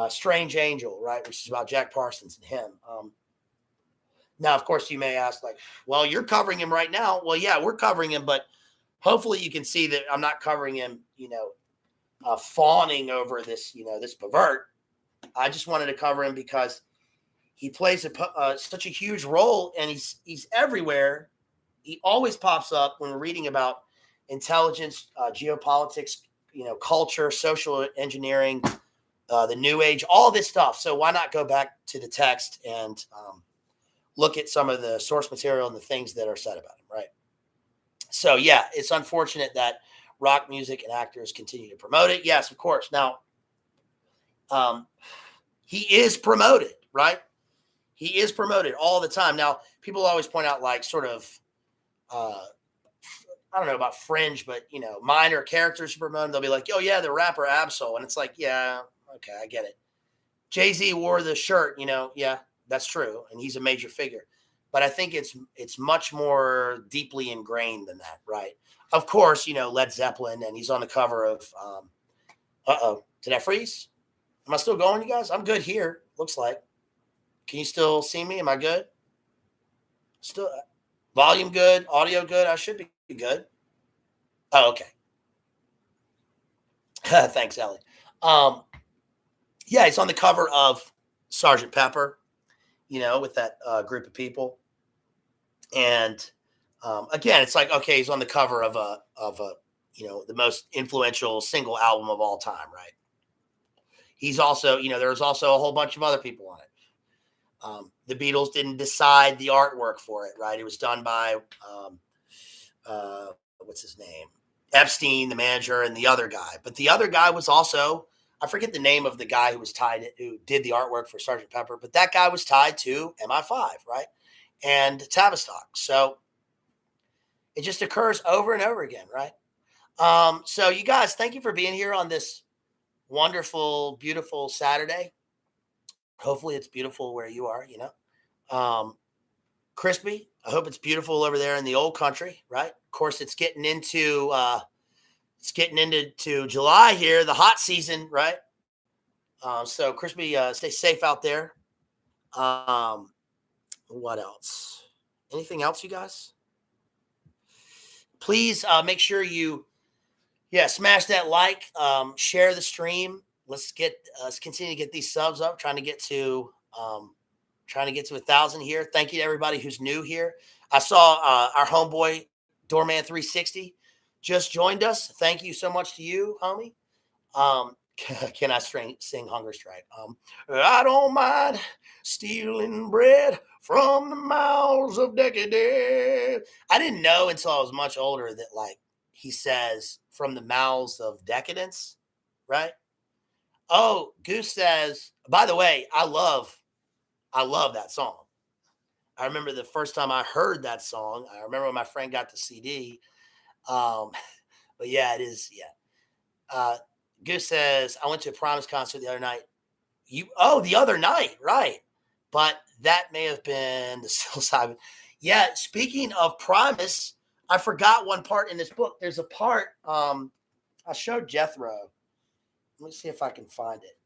Strange Angel, right, which is about Jack Parsons and him. Now, of course, you may ask, like, well, you're covering him right now. Well, yeah, we're covering him, but hopefully you can see that I'm not covering him, fawning over this, this pervert. I just wanted to cover him because he plays such a huge role, and he's everywhere. He always pops up when we're reading about intelligence, geopolitics, culture, social engineering, the New Age, all this stuff. So why not go back to the text and look at some of the source material and the things that are said about him, right? So, yeah, it's unfortunate that rock music and actors continue to promote it. Yes, of course. Now, he is promoted, right? He is promoted all the time. Now, people always point out, like, sort of, I don't know about fringe, but, minor characters are promoted. They'll be like, oh, yeah, the rapper Absol. And it's like, yeah, okay, I get it. Jay-Z wore the shirt, yeah, that's true. And he's a major figure. But I think it's much more deeply ingrained than that, right? Of course, Led Zeppelin, and he's on the cover of, did I freeze? Am I still going, you guys? I'm good here, looks like. Can you still see me? Am I good? Still, volume good, audio good. I should be good. Oh, okay. Thanks, Ellie. Yeah, he's on the cover of Sgt. Pepper, with that group of people. And again, it's like, okay, he's on the cover of a the most influential single album of all time, right? He's also, there's also a whole bunch of other people on it. The Beatles didn't decide the artwork for it, right? It was done by, what's his name? Epstein, the manager, and the other guy. But the other guy was also, I forget the name of the guy who did the artwork for Sgt. Pepper, but that guy was tied to MI5, right? And Tavistock. So it just occurs over and over again, right? So you guys, thank you for being here on this wonderful, beautiful Saturday. Hopefully it's beautiful where you are, Crispy, I hope it's beautiful over there in the old country, right? Of course, it's getting into July here, the hot season, right? So Crispy, stay safe out there. What else? Anything else, you guys? Please make sure you, smash that like, share the stream. Let's continue to get these subs up. Trying to get to 1,000 here. Thank you to everybody who's new here. I saw our homeboy Doorman 360 just joined us. Thank you so much to you, homie. Can I sing Hunger Strike? I don't mind stealing bread from the mouths of decadence. I didn't know until I was much older that, like, he says from the mouths of decadence, right? Oh, Goose says, by the way, I love that song. I remember the first time I heard that song. I remember when my friend got the CD. But yeah, it is. Yeah. Goose says, I went to a Promise concert the other night. The other night, right? But that may have been the psilocybin. Yeah. Speaking of Primus, I forgot one part in this book. There's a part. I showed Jethro. Let me see if I can find it.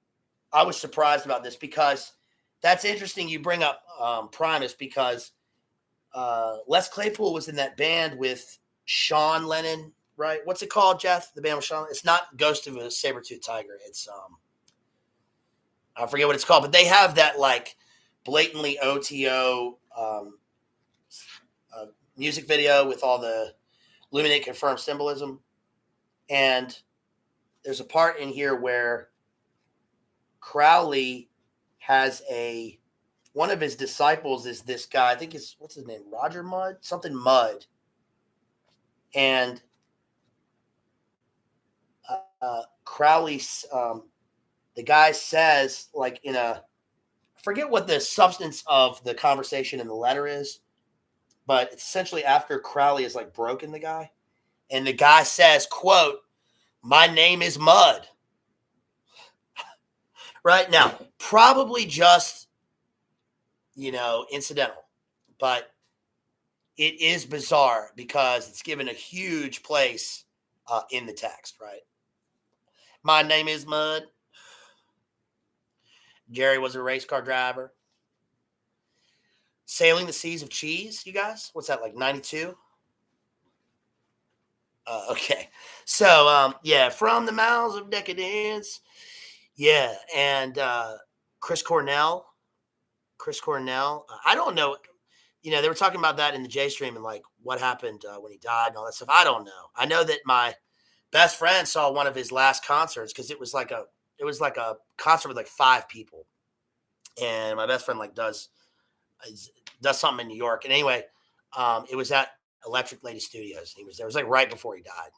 I was surprised about this because that's interesting. You bring up Primus because Les Claypool was in that band with Sean Lennon, right? What's it called, Jeff? The band with Sean? It's not Ghost of a Saber-Tooth Tiger. It's I forget what it's called, but they have that, like, blatantly OTO music video with all the Illuminate confirmed symbolism. And there's a part in here where Crowley has one of his disciples is this guy. I think what's his name? Roger Mudd? Something Mudd. And Crowley, the guy says, like, I forget what the substance of the conversation in the letter is, but it's essentially after Crowley has, like, broken the guy. And the guy says, quote, "My name is Mudd." Right now, probably just, incidental, but it is bizarre because it's given a huge place in the text, right? My name is Mud. Jerry was a race car driver. Sailing the Seas of Cheese, you guys? What's that, like 92? Okay. So, yeah, From the Mouths of Decadence. Yeah, and Chris Cornell. I don't know. They were talking about that in the J stream and like what happened when he died and all that stuff. I don't know. I know that my best friend saw one of his last concerts because it was like a concert with like 5 people, and my best friend like does something in New York. And anyway, it was at Electric Lady Studios. He was there. It was like right before he died.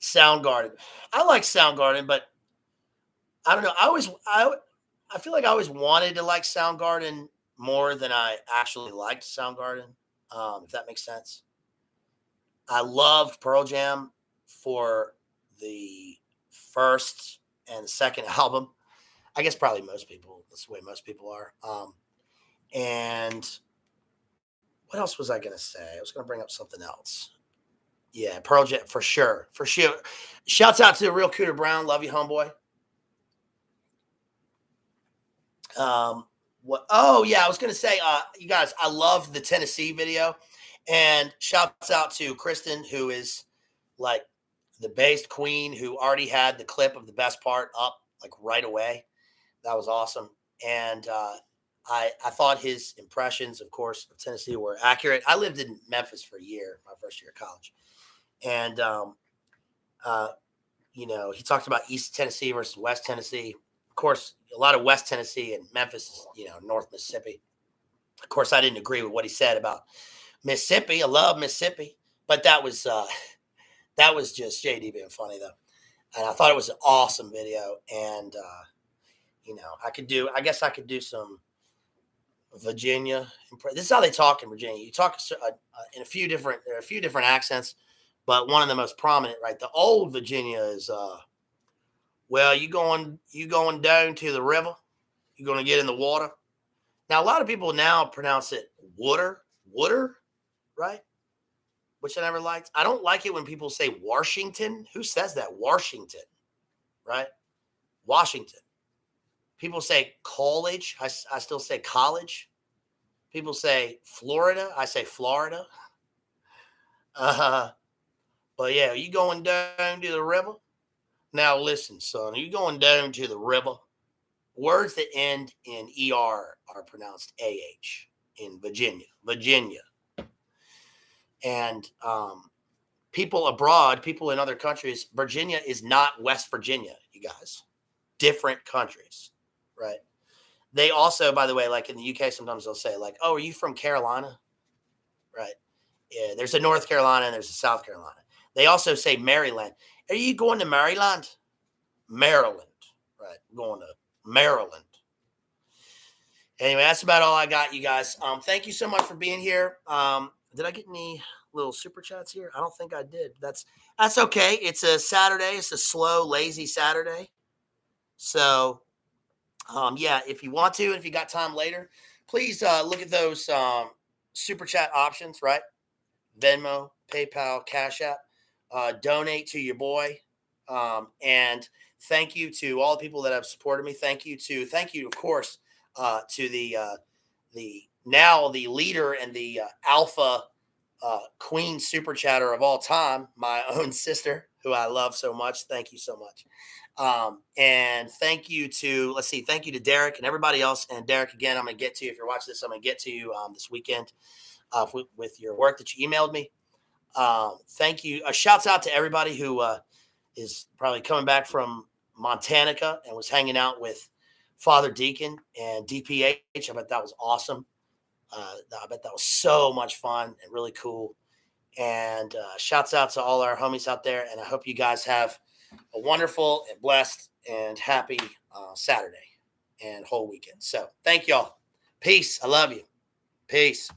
Soundgarden. I like Soundgarden, but I don't know. I feel like I always wanted to like Soundgarden more than I actually liked Soundgarden, if that makes sense. I loved Pearl Jam for the first and second album. I guess probably most people. That's the way most people are. And what else was I going to say? I was going to bring up something else. Yeah, Pearl Jam for sure. For sure. Shouts out to the Real Cooter Brown. Love you, homeboy. Oh yeah, I was gonna say, you guys, I love the Tennessee video, and shouts out to Kristen, who is like the based queen, who already had the clip of the best part up like right away. That was awesome, and I thought his impressions, of course, of Tennessee were accurate. I lived in Memphis for a year, my first year of college, and he talked about East Tennessee versus West Tennessee. Of course, a lot of West Tennessee and Memphis, North Mississippi. Of course, I didn't agree with what he said about Mississippi. I love Mississippi, but that was just JD being funny though, and I thought it was an awesome video. And I guess I could do some Virginia. This is how they talk in Virginia. You talk in a few different accents, but one of the most prominent, right? The old Virginia is. Well, you going down to the river? You're going to get in the water? Now, a lot of people now pronounce it water, right? Which I never liked. I don't like it when people say Washington. Who says that? Washington, right? Washington. People say college. I still say college. People say Florida. I say Florida. But yeah, are you going down to the river? Now listen, son, you going down to the river. Words that end in ER are pronounced AH in Virginia. And people abroad, people in other countries, Virginia is not West Virginia, you guys. Different countries, right? They also, by the way, like in the UK, sometimes they'll say like, oh, are you from Carolina? Right? Yeah, there's a North Carolina and there's a South Carolina. They also say Maryland. Are you going to Maryland? Maryland, right? I'm going to Maryland. Anyway, that's about all I got, you guys. Thank you so much for being here. Did I get any little super chats here? I don't think I did. That's okay. It's a Saturday. It's a slow, lazy Saturday. So, yeah, if you want to, and if you got time later, please look at those super chat options, right? Venmo, PayPal, Cash App. Donate to your boy. And thank you to all the people that have supported me. Thank you, of course, to the leader and the alpha queen super chatter of all time, my own sister, who I love so much. Thank you so much. And thank you to Derek and everybody else. And Derek, again, I'm going to get to you. If you're watching this, I'm going to get to you this weekend with your work that you emailed me. Thank you. Shouts out to everybody who is probably coming back from Montanica and was hanging out with Father Deacon and DPH. I bet that was awesome. I bet that was so much fun and really cool. And shouts out to all our homies out there. And I hope you guys have a wonderful and blessed and happy Saturday and whole weekend. So thank y'all. Peace. I love you. Peace.